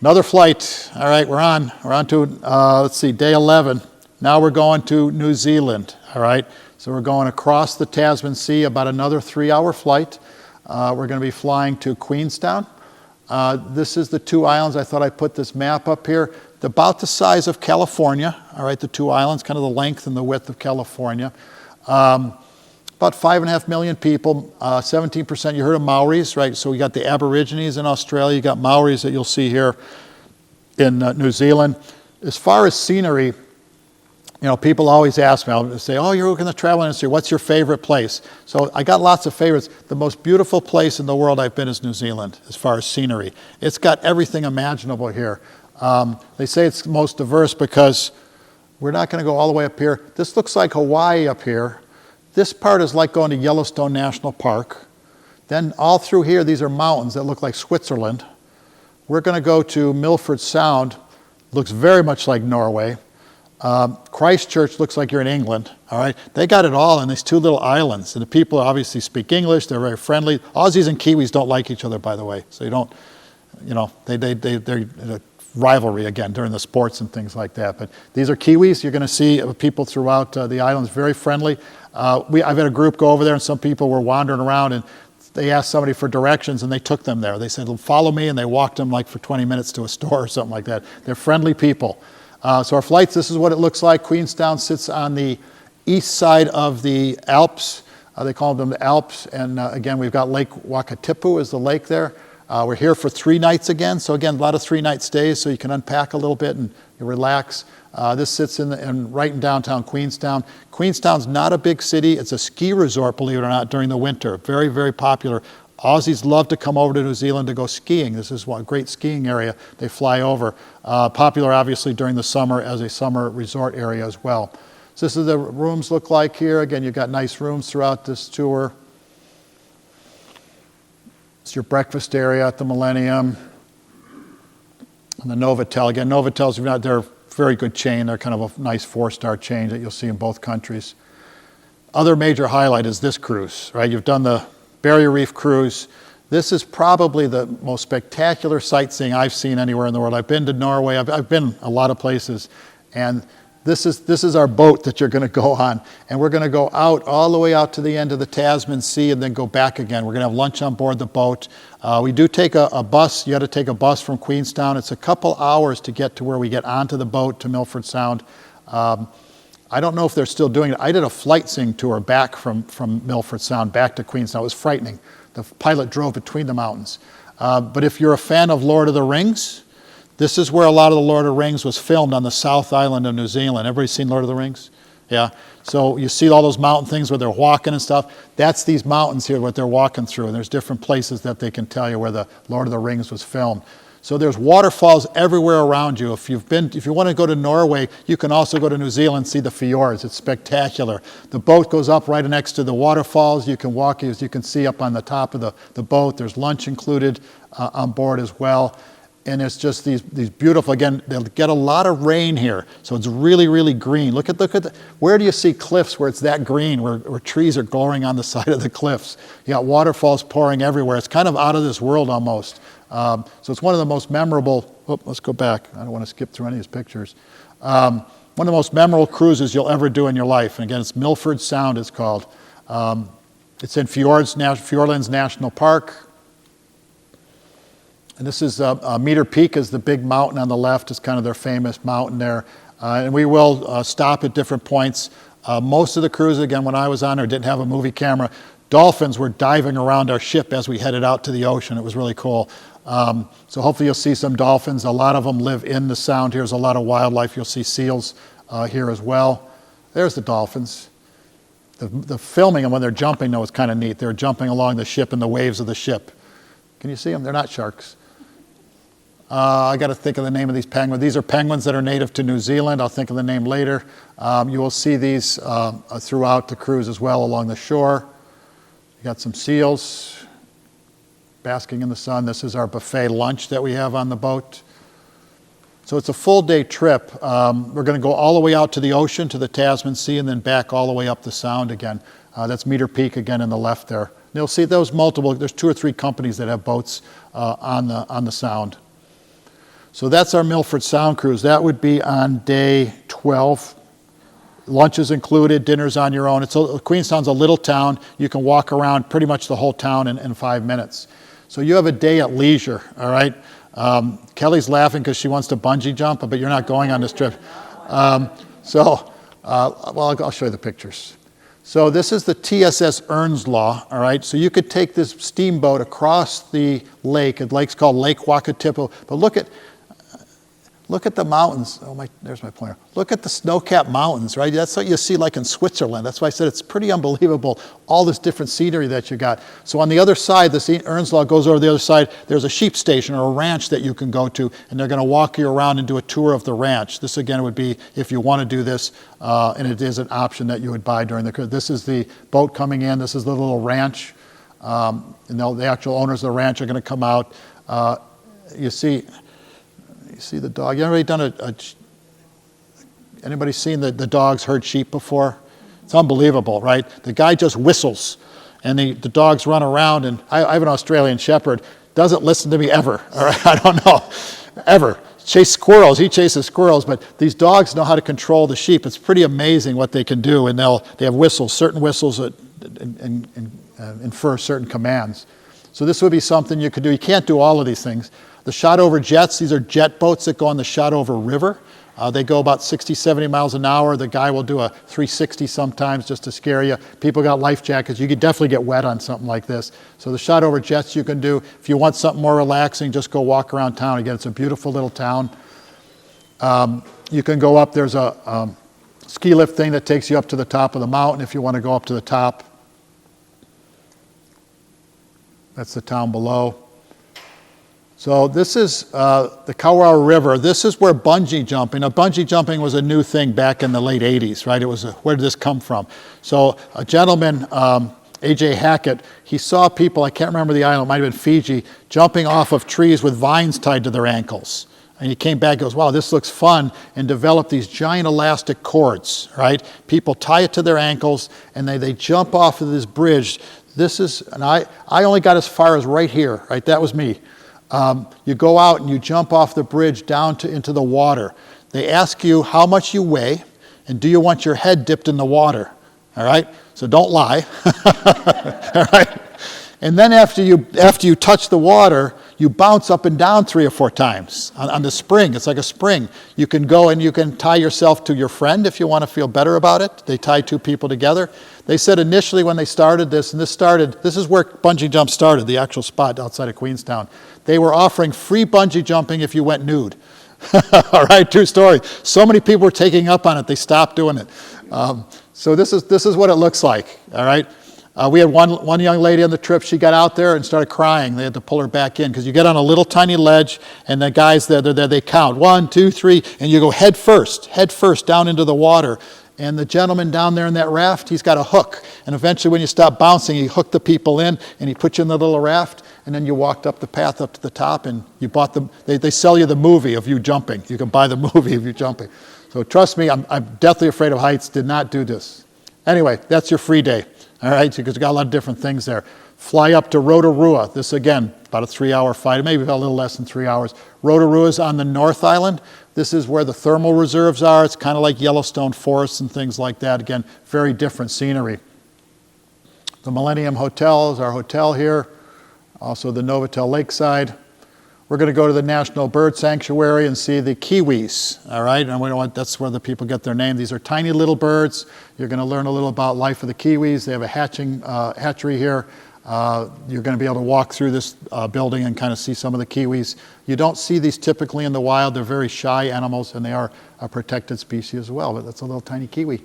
Another flight. All right, we're on to, let's see, day 11. Now we're going to New Zealand, all right? So we're going across the Tasman Sea, about another 3-hour flight. We're going to be flying to Queenstown. This is the 2 islands. I thought I'd put this map up here. They're about the size of California, all right, the 2 islands, kind of the length and the width of California. About 5.5 million people, 17%, you heard of Maoris, right? So we got the Aborigines in Australia, you got Maoris that you'll see here in New Zealand. As far as scenery, you know, people always ask me, I'll say, oh, you're in the travel industry, what's your favorite place? So I got lots of favorites. The most beautiful place in the world I've been is New Zealand, as far as scenery. It's got everything imaginable here. They say it's most diverse because we're not going to go all the way up here. This looks like Hawaii up here. This part is like going to Yellowstone National Park. Then all through here, these are mountains that look like Switzerland. We're going to go to Milford Sound. Looks very much like Norway. Christchurch looks like you're in England, all right? They got it all in these 2 little islands, and the people obviously speak English. They're very friendly. Aussies and Kiwis don't like each other, by the way, so you don't, you know, they're in a rivalry again during the sports and things like that. But these are Kiwis. You're going to see people throughout the islands, very friendly. I've had a group go over there, and some people were wandering around, and they asked somebody for directions, and they took them there. They said, follow me, and they walked them like for 20 minutes to a store or something like that. They're friendly people. So our flights, this is what it looks like. Queenstown sits on the east side of the Alps. They call them the Alps. And again, we've got Lake Wakatipu is the lake there. We're here for 3 nights again. So again, a lot of 3-night stays so you can unpack a little bit and you relax. This sits right in downtown Queenstown. Queenstown's not a big city. It's a ski resort, believe it or not, during the winter. Very, very popular. Aussies love to come over to New Zealand to go skiing. This is one great skiing area. They fly over. Popular, obviously, during the summer as a summer resort area as well. So this is the rooms look like here. Again, you've got nice rooms throughout this tour. It's your breakfast area at the Millennium. And the Novotel. Again, Novotels, they're a very good chain. They're kind of a nice 4-star chain that you'll see in both countries. Other major highlight is this cruise, right? You've done the Barrier Reef cruise. This is probably the most spectacular sightseeing I've seen anywhere in the world. I've been to Norway. I've been a lot of places, and this is our boat that you're going to go on, and we're going to go out all the way out to the end of the Tasman Sea and then go back again. We're going to have lunch on board the boat. We do take a bus. You got to take a bus from Queenstown. It's a couple hours to get to where we get onto the boat to Milford Sound. I don't know if they're still doing it. I did a flight sing tour back from Milford Sound back to Queenstown. It was frightening. The pilot drove between the mountains. But if you're a fan of Lord of the Rings, this is where a lot of the Lord of the Rings was filmed, on the South Island of New Zealand. Everybody seen Lord of the Rings? Yeah. So you see all those mountain things where they're walking and stuff. That's these mountains here, what they're walking through. And there's different places that they can tell you where the Lord of the Rings was filmed. So there's waterfalls everywhere around you. If you want to go to Norway, you can also go to New Zealand and see the fjords. It's spectacular. The boat goes up right next to the waterfalls. You can walk, as you can see, up on the top of the boat. There's lunch included on board as well. And it's just these beautiful, again, they'll get a lot of rain here. So it's really, really green. Look at where do you see cliffs where it's that green, where trees are glowing on the side of the cliffs? You got waterfalls pouring everywhere. It's kind of out of this world almost. So it's one of the most memorable, let's go back. I don't want to skip through any of these pictures. One of the most memorable cruises you'll ever do in your life. And again, it's Milford Sound, it's called. It's in Fiordlands National Park. And this is Meter Peak is the big mountain on the left. It's kind of their famous mountain there. And we will stop at different points. Most of the cruises, again, when I was on there, didn't have a movie camera. Dolphins were diving around our ship as we headed out to the ocean. It was really cool. So hopefully you'll see some dolphins. A lot of them live in the sound here. There's a lot of wildlife. You'll see seals here as well. There's the dolphins. The filming them when they're jumping, though, is kind of neat. They're jumping along the ship in the waves of the ship. Can you see them? They're not sharks. I got to think of the name of these penguins. These are penguins that are native to New Zealand. I'll think of the name later. You will see these throughout the cruise as well along the shore. You got some seals basking in the sun. This is our buffet lunch that we have on the boat. So it's a full day trip. We're going to go all the way out to the ocean, to the Tasman Sea, and then back all the way up the Sound again. That's Meter Peak again in the left there. And you'll see there's 2 or 3 companies that have boats on the Sound. So that's our Milford Sound cruise. That would be on day 12. Lunch is included, dinner's on your own. Queenstown's a little town. You can walk around pretty much the whole town in 5 minutes. So you have a day at leisure, all right? Kelly's laughing because she wants to bungee jump, but you're not going on this trip. I'll show you the pictures. So this is the TSS Earnslaw, all right? So you could take this steamboat across the lake. The lake's called Lake Wakatipu. But look at the mountains. There's my pointer. Look at the snow-capped mountains, right? That's what you see like in Switzerland. That's why I said it's pretty unbelievable, all this different scenery that you got. So on the other side, the Earnslaw goes over the other side. There's a sheep station or a ranch that you can go to, and they're going to walk you around and do a tour of the ranch. This, again, would be if you want to do this, and it is an option that you would buy during the cruise. This is the boat coming in. This is the little ranch. And the actual owners of the ranch are going to come out. You see the dog. Anybody seen the dogs herd sheep before? It's unbelievable, right? The guy just whistles, and the dogs run around, and I have an Australian Shepherd, doesn't listen to me ever, all right? I don't know, ever. Chase squirrels, he chases squirrels, but these dogs know how to control the sheep. It's pretty amazing what they can do, and they have whistles, certain whistles that infer certain commands. So this would be something you could do. You can't do all of these things. The shot-over jets, these are jet boats that go on the Shot-over River. They go about 60, 70 miles an hour. The guy will do a 360 sometimes just to scare you. People got life jackets. You could definitely get wet on something like this. So the shot-over jets you can do. If you want something more relaxing, just go walk around town. Again, it's a beautiful little town. You can go up. There's a ski lift thing that takes you up to the top of the mountain if you want to go up to the top. That's the town below. So this is the Kawarau River. This is where bungee jumping. Now, bungee jumping was a new thing back in the late 80s, right? It was where did this come from? So a gentleman, A.J. Hackett, he saw people, I can't remember the island, it might have been Fiji, jumping off of trees with vines tied to their ankles. And he came back and goes, wow, this looks fun, and developed these giant elastic cords, right? People tie it to their ankles, and they jump off of this bridge. And I only got as far as right here, right? That was me. You go out and you jump off the bridge down into the water. They ask you how much you weigh and do you want your head dipped in the water, all right? So don't lie, all right? And then after you touch the water, You bounce up and down 3 or 4 times on the spring. It's like a spring. You can go and you can tie yourself to your friend if you want to feel better about it. They tie 2 people together. They said initially when they started this, and this is where bungee jump started, the actual spot outside of Queenstown. They were offering free bungee jumping if you went nude. All right, true story. So many people were taking up on it, they stopped doing it. So this is what it looks like, all right? We had one young lady on the trip, she got out there and started crying. They had to pull her back in because you get on a little tiny ledge and the guys there, they count 1, 2, 3, and you go head first down into the water. And the gentleman down there in that raft, he's got a hook. And eventually when you stop bouncing, he hooked the people in and he put you in the little raft. And then you walked up the path up to the top and you bought they sell you the movie of you jumping. You can buy the movie of you jumping. So trust me, I'm deathly afraid of heights, did not do this. Anyway, that's your free day. All right, because you got a lot of different things there. Fly up to Rotorua. This again, about a 3-hour flight, maybe a little less than 3 hours. Rotorua is on the North Island. This is where the thermal reserves are. It's kind of like Yellowstone forests and things like that. Again, very different scenery. The Millennium Hotel is our hotel here. Also the Novotel Lakeside. We're going to go to the National Bird Sanctuary and see the kiwis, all right? And that's where the people get their name. These are tiny little birds. You're going to learn a little about life of the kiwis. They have a hatchery here. You're going to be able to walk through this building and kind of see some of the kiwis. You don't see these typically in the wild. They're very shy animals, and they are a protected species as well. But that's a little tiny kiwi.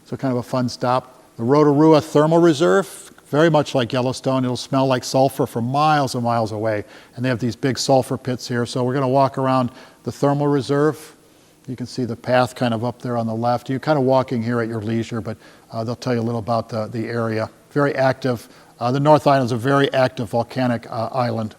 So kind of a fun stop. The Rotorua Thermal Reserve, very much like Yellowstone. It'll smell like sulfur from miles and miles away. And they have these big sulfur pits here. So we're going to walk around the thermal reserve. You can see the path kind of up there on the left. You're kind of walking here at your leisure, but they'll tell you a little about the area. Very active. The North Island is a very active volcanic island.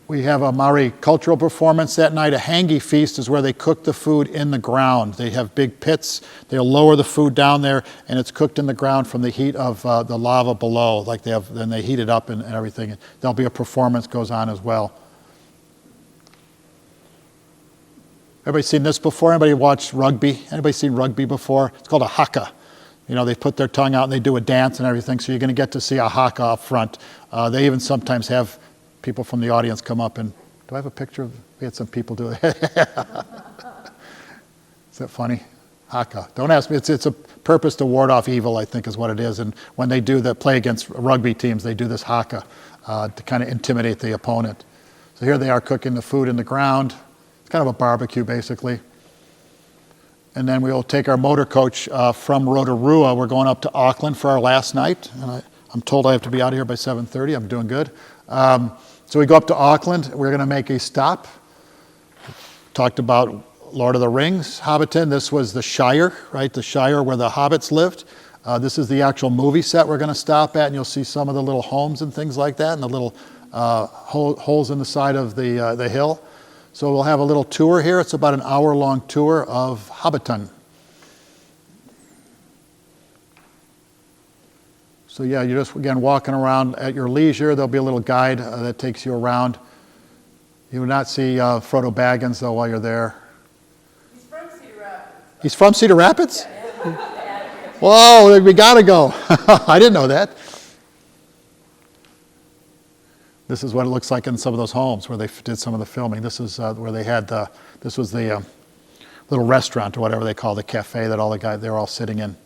We have a Maori cultural performance that night. A hangi feast is where they cook the food in the ground. They have big pits. They'll lower the food down there, and it's cooked in the ground from the heat of the lava below. Like then they heat it up and everything. There'll be a performance goes on as well. Everybody seen this before? Anybody watched rugby? Anybody seen rugby before? It's called a haka. You know, they put their tongue out and they do a dance and everything, so you're going to get to see a haka up front. They even sometimes have people from the audience come up and, do I have a picture of, we had some people do it. Is that funny? Haka. Don't ask me, it's a purpose to ward off evil, I think is what it is. And when they do that, play against rugby teams, they do this haka to kind of intimidate the opponent. So here they are cooking the food in the ground. It's kind of a barbecue, basically. And then we'll take our motor coach from Rotorua. We're going up to Auckland for our last night. And I'm told I have to be out of here by 7:30. I'm doing good. So we go up to Auckland. We're going to make a stop. Talked about Lord of the Rings, Hobbiton. This was the Shire, right? The Shire where the hobbits lived. This is the actual movie set we're going to stop at, and you'll see some of the little homes and things like that, and the little holes in the side of the hill. So we'll have a little tour here. It's about an hour-long tour of Hobbiton. So yeah, you're just, again, walking around at your leisure. There'll be a little guide that takes you around. You will not see Frodo Baggins, though, while you're there. He's from Cedar Rapids. He's from Cedar Rapids? Yeah. Whoa, we gotta go. I didn't know that. This is what it looks like in some of those homes where they did some of the filming. This is where they had this was the little restaurant or whatever they call the cafe that all the guys, they were all sitting in.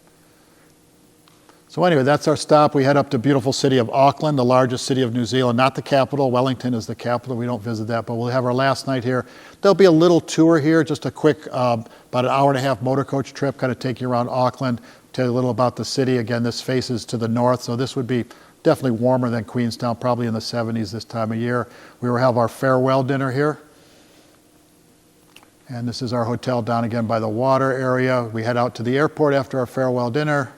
So anyway, that's our stop. We head up to beautiful city of Auckland, the largest city of New Zealand, not the capital. Wellington is the capital. We don't visit that, but we'll have our last night here. There'll be a little tour here, just a quick, about an hour-and-a-half motor coach trip, kind of take you around Auckland, tell you a little about the city. Again, this faces to the north, so this would be definitely warmer than Queenstown, probably in the 70s this time of year. We will have our farewell dinner here. And this is our hotel down again by the water area. We head out to the airport after our farewell dinner.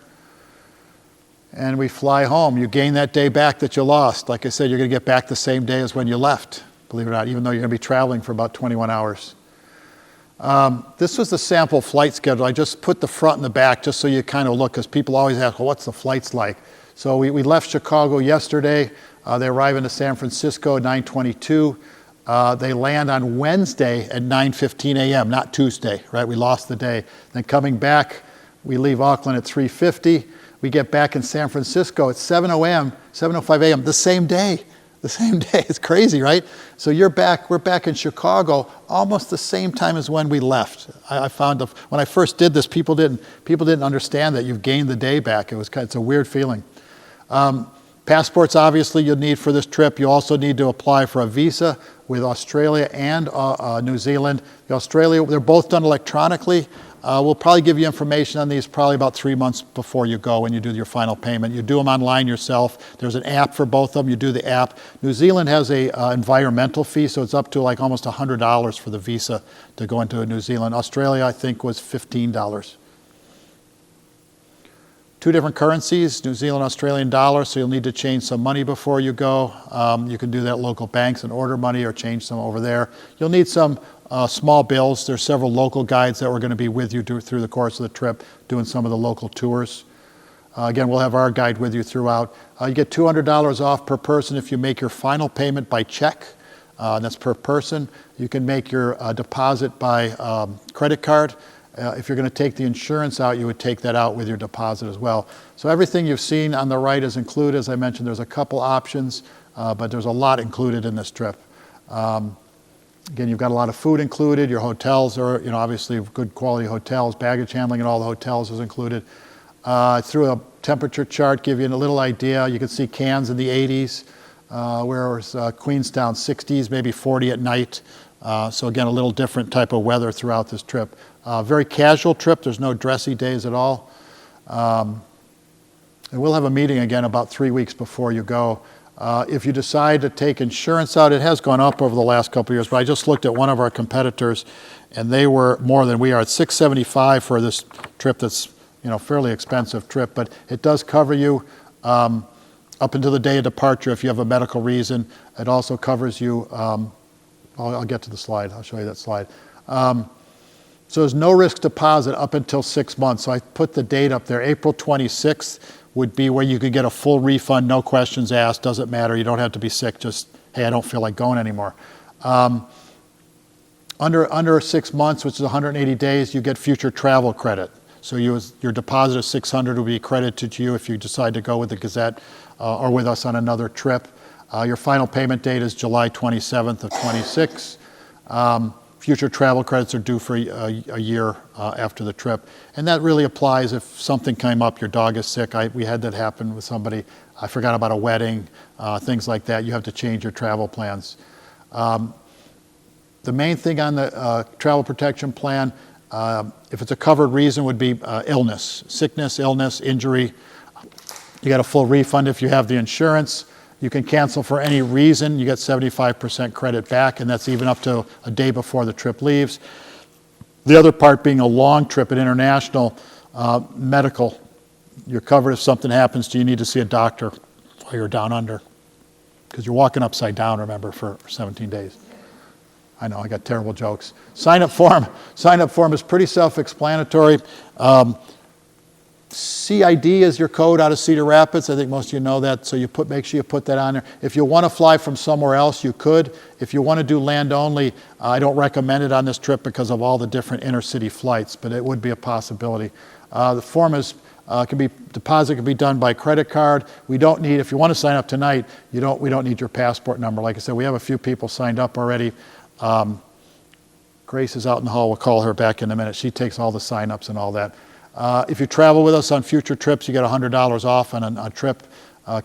And we fly home. You gain that day back that you lost. Like I said, you're going to get back the same day as when you left, believe it or not, even though you're going to be traveling for about 21 hours. This was the sample flight schedule. I just put the front and the back just so you kind of look, because people always ask, well, what's the flights like? So we left Chicago yesterday. They arrive into San Francisco at 9:22. They land on Wednesday at 9:15 a.m., not Tuesday, right? We lost the day. Then coming back, we leave Auckland at 3:50. We get back in San Francisco at 7:05 a.m. the same day. The same day. It's crazy, right? So we're back in Chicago almost the same time as when we left. I found when I first did this, people didn't understand that you've gained the day back. It's a weird feeling. Passports, obviously, you'll need for this trip. You also need to apply for a visa with Australia and New Zealand. Australia, they're both done electronically. We'll probably give you information on these probably about 3 months before you go when you do your final payment. You do them online yourself. There's an app for both of them. You do the app. New Zealand has a environmental fee, so it's up to like almost $100 for the visa to go into New Zealand. Australia, I think, was $15. 2 different currencies, New Zealand, Australian dollar, so you'll need to change some money before you go. You can do that at local banks and order money or change some over there. You'll need some small bills. There's several local guides that we're going to be with you through the course of the trip, doing some of the local tours. Again, we'll have our guide with you throughout. You get $200 off per person if you make your final payment by check. That's per person. You can make your deposit by credit card. If you're going to take the insurance out, you would take that out with your deposit as well. So everything you've seen on the right is included. As I mentioned, there's a couple options, but there's a lot included in this trip. Again, you've got a lot of food included. Your hotels are, obviously good quality hotels. Baggage handling and all the hotels is included. Through a temperature chart, give you a little idea. You can see Cairns in the 80s, whereas Queenstown 60s, maybe 40 at night. So again, a little different type of weather throughout this trip. Very casual trip. There's no dressy days at all. And we'll have a meeting again about 3 weeks before you go. If you decide to take insurance out, it has gone up over the last couple of years, but I just looked at one of our competitors, and they were more than we are at $675 for this trip that's, fairly expensive trip, but it does cover you up until the day of departure if you have a medical reason. It also covers you, I'll get to the slide. I'll show you that slide. So there's no risk deposit up until 6 months. So I put the date up there. April 26th would be where you could get a full refund, no questions asked, doesn't matter. You don't have to be sick, just, hey, I don't feel like going anymore. Under 6 months, which is 180 days, you get future travel credit. So your deposit of $600 will be credited to you if you decide to go with the Gazette or with us on another trip. Your final payment date is July 27th of 26. Future travel credits are due for a year after the trip. And that really applies if something came up, your dog is sick. We had that happen with somebody. I forgot about a wedding, things like that. You have to change your travel plans. The main thing on the travel protection plan, if it's a covered reason, would be illness, sickness, illness, injury. You get a full refund if you have the insurance. You can cancel for any reason. You get 75% credit back, and that's even up to a day before the trip leaves. The other part being a long trip at international, medical. You're covered if something happens to you. You need to see a doctor while you're down under, because you're walking upside down, remember, for 17 days. I know, I got terrible jokes. Sign-up form is pretty self-explanatory. CID is your code out of Cedar Rapids. I think most of you know that, so make sure you put that on there. If you want to fly from somewhere else, you could. If you want to do land only, I don't recommend it on this trip because of all the different intercity flights, but it would be a possibility. The form deposit can be done by credit card. We don't need, if you want to sign up tonight, we don't need your passport number. Like I said, we have a few people signed up already. Grace is out in the hall. We'll call her back in a minute. She takes all the sign-ups and all that. If you travel with us on future trips, you get $100 off on a trip.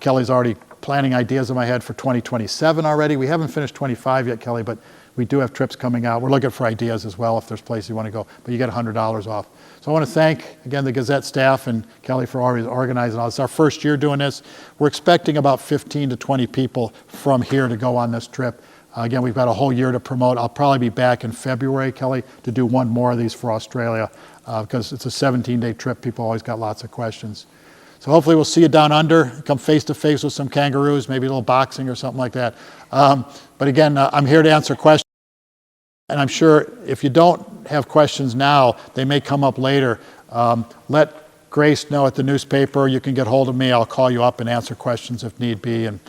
Kelly's already planning ideas in my head for 2027 already. We haven't finished 25 yet, Kelly, but we do have trips coming out. We're looking for ideas as well if there's places you want to go, but you get $100 off. So I want to thank, again, the Gazette staff and Kelly for always organizing all this. It's our first year doing this. We're expecting about 15 to 20 people from here to go on this trip. Again, we've got a whole year to promote. I'll probably be back in February, Kelly, to do one more of these for Australia because it's a 17-day trip. People always got lots of questions. So hopefully we'll see you down under, come face-to-face with some kangaroos, maybe a little boxing or something like that. But again, I'm here to answer questions. And I'm sure if you don't have questions now, they may come up later. Let Grace know at the newspaper. You can get hold of me. I'll call you up and answer questions if need be. And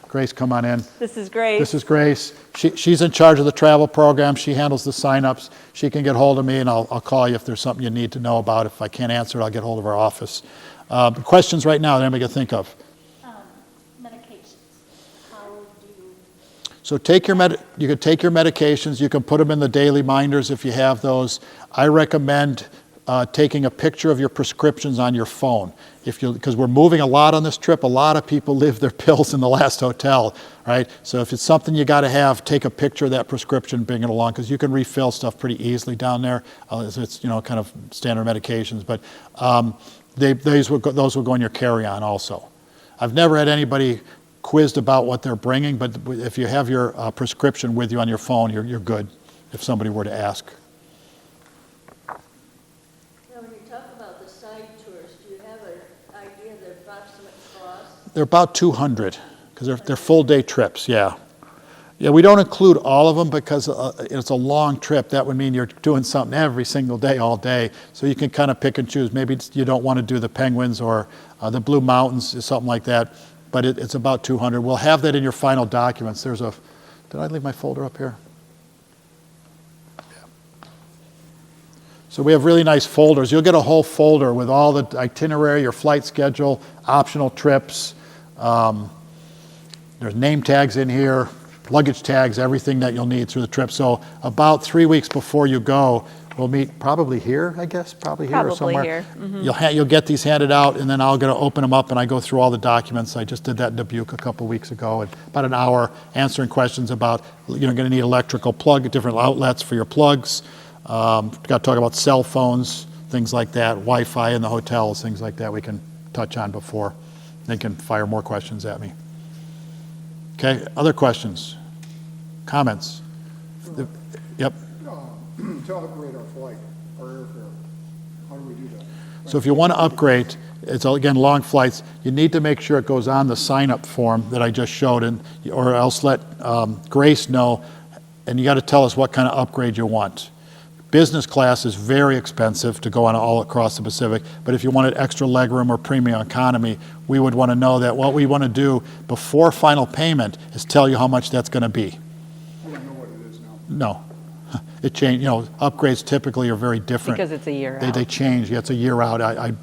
Grace, come on in. This is Grace. This is Grace. She's in charge of the travel program. She handles the sign-ups. She can get hold of me, and I'll call you if there's something you need to know about. If I can't answer it, I'll get hold of our office. Questions right now that anybody can think of? Medications, how do you, So you can take your medications, you can put them in the daily minders if you have those. I recommend taking a picture of your prescriptions on your phone. Because we're moving a lot on this trip, a lot of people leave their pills in the last hotel, right? So if it's something you got to have, take a picture of that prescription, bring it along, because you can refill stuff pretty easily down there. It's kind of standard medications, but those will go in your carry-on also. I've never had anybody quizzed about what they're bringing, but if you have your prescription with you on your phone, you're good if somebody were to ask. now when you talk about the side tours, do you have an idea of the approximate cost? They're about 200 because they're full-day trips, yeah. Yeah, we don't include all of them because it's a long trip. That would mean you're doing something every single day, all day. So you can kind of pick and choose. Maybe you don't want to do the Penguins or the Blue Mountains or something like that, but it's about 200. We'll have that in your final documents. Did I leave my folder up here? So we have really nice folders. You'll get a whole folder with all the itinerary, your flight schedule, optional trips. There's name tags in here, luggage tags, everything that you'll need through the trip. So about 3 weeks before you go, we'll meet probably here, I guess, probably here or Probably somewhere. here. Mm-hmm. You'll get these handed out, and then I'm going to open them up, and I go through all the documents. I just did that in Dubuque a couple weeks ago, and about an hour answering questions about, going to need electrical plug, different outlets for your plugs. Got to talk about cell phones, things like that, Wi-Fi in the hotels, things like that we can touch on before. They can fire more questions at me. Okay, other questions? Comments? Yep. To upgrade our flight, our airfare, how do we do that? So if you want to upgrade, it's again long flights, you need to make sure it goes on the sign-up form that I just showed, or else let Grace know, and you got to tell us what kind of upgrade you want. Business class is very expensive to go on all across the Pacific, but if you wanted extra legroom or premium economy, we would want to know that. What we want to do before final payment is tell you how much that's going to be. We don't know what it is now. No. It changed, upgrades typically are very different. Because it's a year out. They change, yeah, it's a year out. I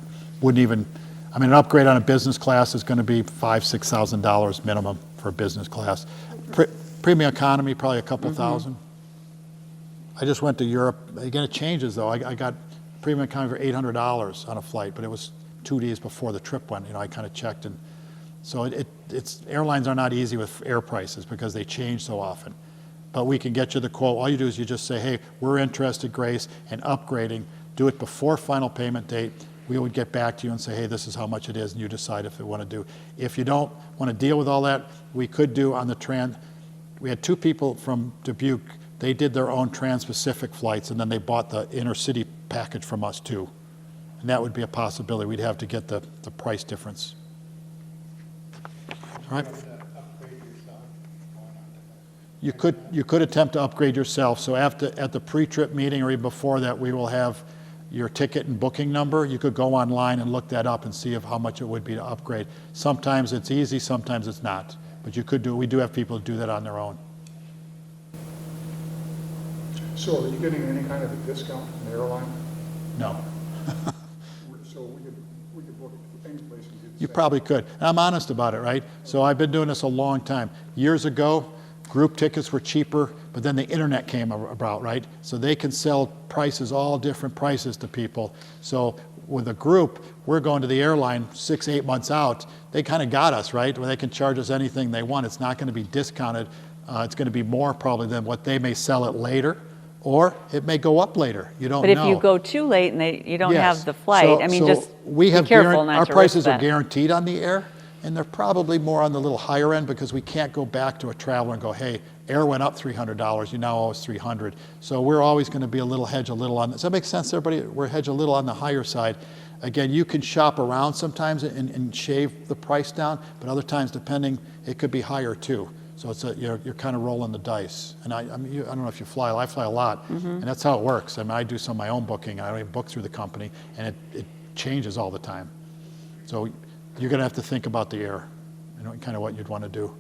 wouldn't even, an upgrade on a business class is going to be $5,000, $6,000 minimum for a business class. Premium economy, probably a couple thousand. I just went to Europe. Again, it changes though. I got premium economy for $800 on a flight, but it was 2 days before the trip went. I kind of checked, and so it's airlines are not easy with air prices because they change so often. But we can get you the quote. All you do is you just say, hey, we're interested, Grace, in upgrading. Do it before final payment date. We would get back to you and say, hey, this is how much it is, and you decide if you want to do. If you don't want to deal with all that, we could do on the we had 2 people from Dubuque. They did their own trans-Pacific flights, and then they bought the intercity package from us too. And that would be a possibility. We'd have to get the price difference. All right. You could attempt to upgrade yourself. So at the pre-trip meeting or even before that, we will have your ticket and booking number. You could go online and look that up and see how much it would be to upgrade. Sometimes it's easy, sometimes it's not. But you could do. We do have people who do that on their own. So are you getting any kind of a discount from the airline? No. So we could book any place and get the You same. probably could. And I'm honest about it, right? So I've been doing this a long time. Years ago, group tickets were cheaper, but then the internet came about, right? So they can sell prices, all different prices to people. So with a group, we're going to the airline 6, 8 months out. They kind of got us, right? Where they can charge us anything they want. It's not going to be discounted. It's going to be more probably than what they may sell it later, or it may go up later. You don't know. But if you go too late and you don't Yes. have the flight, So we have be careful not our to prices risk are that. guaranteed on the air, and they're probably more on the little higher end because we can't go back to a traveler and go, hey, air went up $300, you now owe us $300. So we're always going to be hedge a little on. Does that make sense, everybody? We're hedge a little on the higher side. Again, you can shop around sometimes and shave the price down, but other times, depending, it could be higher too. So you're kind of rolling the dice. And I don't know if you fly. I fly a lot, and that's how it works. I do some of my own booking. I don't even book through the company, and it changes all the time. So you're going to have to think about the air, kind of what you'd want to do.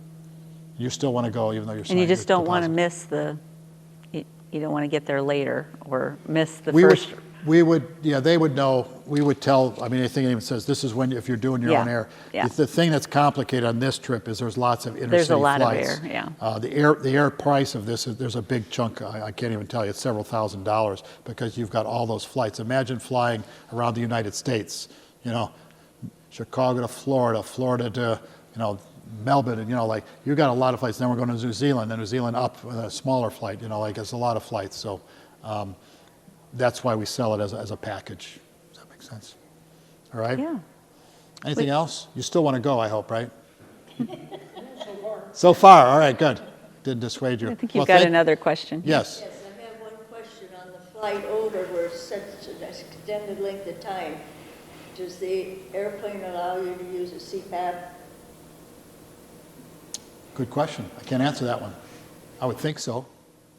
You still want to go, even though you're. And you just don't want to miss you don't want to get there later or miss the first. We would, yeah, they would know. We would tell. I mean, I think it even says this is when if you're doing your Yeah, own air. yeah. The thing that's complicated on this trip is there's lots of intercity There's a lot of flights. air, yeah. The air price of this is there's a big chunk. I can't even tell you. It's several $1,000s because you've got all those flights. Imagine flying around the United States. You know, Chicago to Florida, Florida to Melbourne, and like you've got a lot of flights. Then we're going to New Zealand, then New Zealand up with a smaller flight. Like it's a lot of flights. So. That's why we sell it as a package. Does that make sense? All right? Yeah. Anything else? You still want to go, I hope, right? So far. All right, good. Didn't dissuade you. I think you've got another question. Yes. Yes, I have one question on the flight over where it's such an extended length of time. Does the airplane allow you to use a CPAP? Good question. I can't answer that one. I would think so.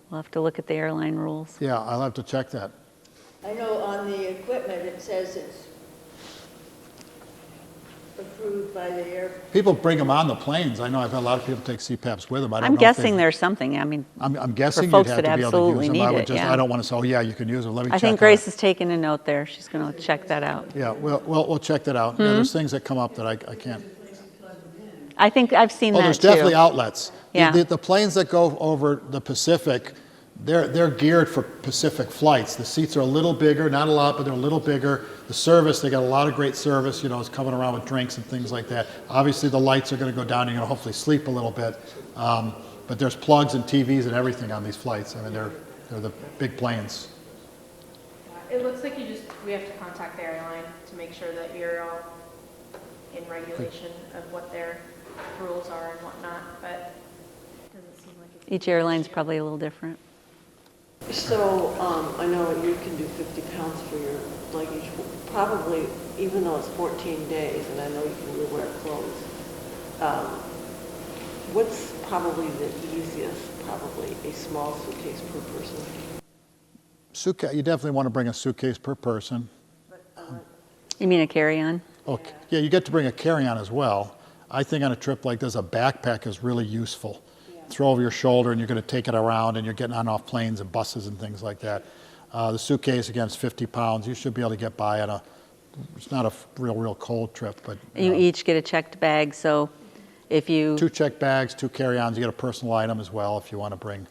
We'll have to look at the airline rules. Yeah, I'll have to check that. I know on the equipment it says it's approved by the air. People bring them on the planes. I know I've had a lot of people take CPAPs with them. I don't I'm know if guessing they- there's something. I mean, I'm guessing you'd folks have to that be able to use absolutely them. I need would it, just. yeah. I don't want to say, oh yeah, you can use them. Let me check. I think on it. Grace is taking a note there. She's going to check that out. Yeah, we'll check that out. Yeah, there's things that come up that I can't. I think I've seen that There's too. definitely outlets. Yeah. The planes that go over the Pacific, they're geared for Pacific flights. The seats are a little bigger, not a lot, but they're a little bigger. The service, they got a lot of great service. It's coming around with drinks and things like that. Obviously, the lights are going to go down. You're going to hopefully sleep a little bit. But there's plugs and TVs and everything on these flights. I mean, they're the big planes. It looks like we have to contact the airline to make sure that you're all in regulation of what their rules are and whatnot, but it doesn't seem like it's. Each airline's probably a little different. So, I know you can do 50 pounds for your luggage, probably, even though it's 14 days, and I know you can really wear clothes. What's probably the easiest, probably a small suitcase per person? Suitcase, you definitely want to bring a suitcase per person. You mean a carry-on? Okay. Yeah, you get to bring a carry-on as well. I think on a trip like this, a backpack is really useful. Throw over your shoulder and you're going to take it around and you're getting on off planes and buses and things like that. The suitcase, again, is 50 pounds. You should be able to get by on it's not a real cold trip, but. You each get a checked bag, so if you. 2 checked bags, 2 carry-ons. You get a personal item as well if you want to bring,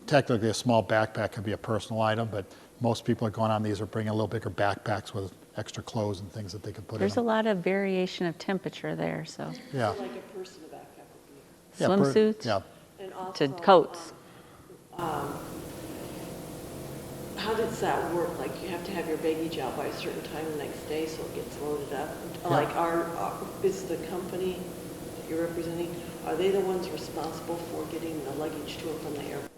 technically a small backpack could be a personal item, but most people that are going on these are bringing a little bigger backpacks with extra clothes and things that they can put There's a in them. lot of variation of temperature there, so. Yeah. Like a person backpack would be. Yeah, Swimsuits yeah. And also, to coats. How does that work? Like, you have to have your baggage out by a certain time the next day so it gets loaded up? Like, is the company that you're representing, are they the ones responsible for getting the luggage to and from the airports?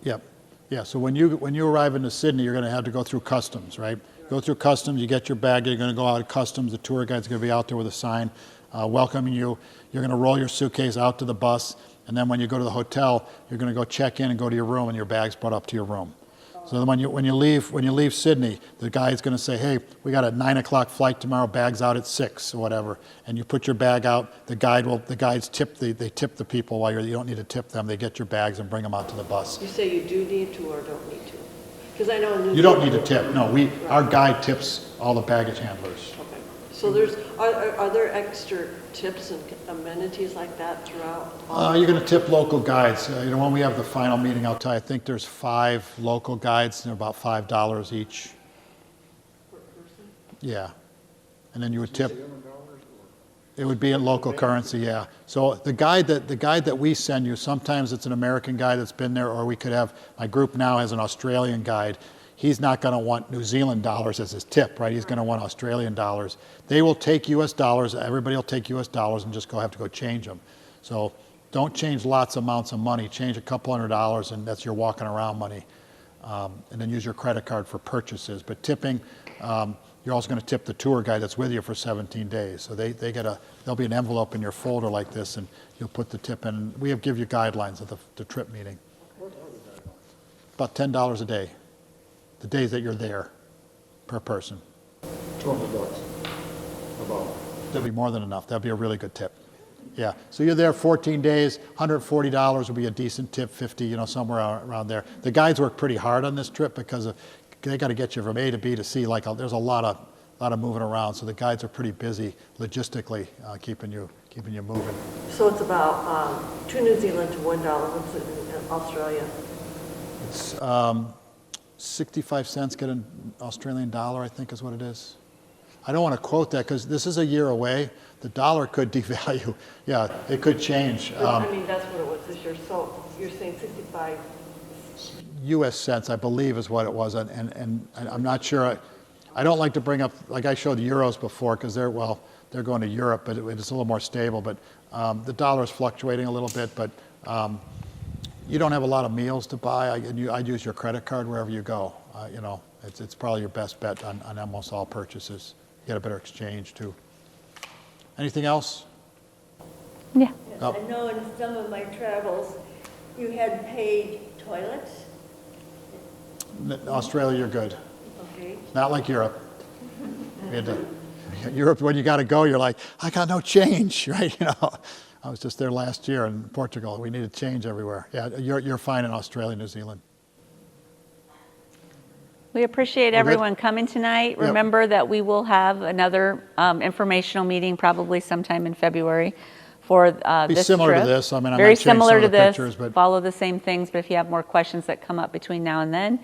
Yep. Yeah, so when you arrive into Sydney, you're going to have to go through customs, right? Go through customs, you get your bag, you're going to go out of customs, the tour guide's going to be out there with a sign welcoming you. You're going to roll your suitcase out to the bus, and then when you go to the hotel, you're going to go check in and go to your room, and your bag's brought up to your room. So then when you leave Sydney, the guy's going to say, hey, we got a 9 o'clock flight tomorrow, bag's out at 6 or whatever, and you put your bag out. The guides tip they tip the people while you don't need to tip them. They get your bags and bring them out to the bus. You say you do need to or don't need to? Because I know in New You don't Zealand- need to tip. No, our guide tips all the baggage handlers. Okay. So are there extra tips and amenities like that throughout? You're going to tip local guides. When we have the final meeting, I'll tell you, I think there's 5 local guides, and they're about $5 each. Per person? Yeah. And then you would tip. It would be in local currency, yeah. So the guide that we send you, sometimes it's an American guide that's been there, or we could have, my group now has an Australian guide. He's not going to want New Zealand dollars as his tip, right? He's going to want Australian dollars. They will take US dollars, everybody will take US dollars and just have to go change them. So don't change lots of amounts of money, change a couple $100 and that's your walking around money. And then use your credit card for purchases. But tipping, you're also going to tip the tour guide that's with you for 17 days. So there'll be an envelope in your folder like this, and you'll put the tip in. We give you guidelines at the trip meeting. About $10 a day, the days that you're there, per person. $200, about. That'll be more than enough. That'll be a really good tip. Yeah. So you're there 14 days. $140 will be a decent tip. 50, somewhere around there. The guides work pretty hard on this trip because they got to get you from A to B to C. Like there's a lot of moving around, so the guides are pretty busy logistically, keeping you moving. So it's about $2 New Zealand to $1. What's it in Australia? It's 65 cents, get an Australian dollar, I think is what it is. I don't want to quote that because this is a year away. The dollar could devalue. Yeah, it could change. But, I mean, that's what it was this year. So you're saying 65. U.S. cents, I believe, is what it was, and I'm not sure. I don't like to bring up, like I showed euros before, because they're going to Europe, but it's a little more stable. But the dollar is fluctuating a little bit, but you don't have a lot of meals to buy. I'd use your credit card wherever you go. You know, it's probably your best bet on almost all purchases. You get a better exchange too. Anything else? Yeah. Yes, Oh. I know in some of my travels, you had paid toilets. Australia, you're good. Okay. Not like Europe. We had to, Europe, when you got to go, you're like, I got no change, right? You know, I was just there last year in Portugal. We needed change everywhere. Yeah, you're fine in Australia, New Zealand. We appreciate We're good? everyone coming tonight. Yep. Remember that we will have another informational meeting probably sometime in February for Be this similar to trip. this. I mean, I Very might change similar some to of the this. pictures, but Follow the same things, but if you have more questions that come up between now and then,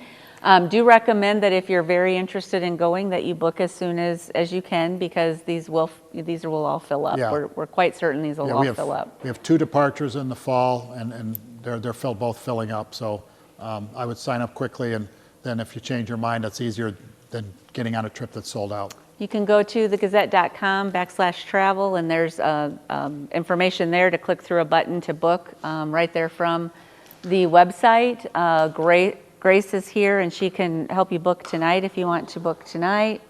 do recommend that if you're very interested in going, that you book as soon as you can, because these will all fill up. Yeah. We're quite certain these will yeah, all fill up. we have 2 departures in the fall, and they're both filling up. So I would sign up quickly, and then if you change your mind, that's easier than getting on a trip that's sold out. You can go to thegazette.com/travel, and there's information there to click through a button to book right there from the website. Grace is here, and she can help you book tonight if you want to book tonight.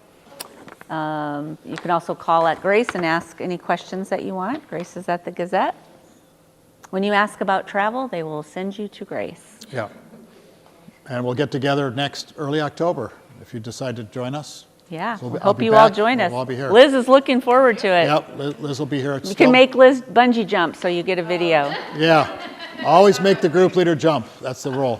You can also call at Grace and ask any questions that you want. Grace is at the Gazette. When you ask about travel, they will send you to Grace. Yeah. And we'll get together next early October if you decide to join us. Yeah, So we I'll hope be you all back. join us. We'll all be here. Liz is looking forward to it. Yep, Liz will be here. You can make Liz bungee jump so you get a video. Yeah, always make the group leader jump. That's the rule.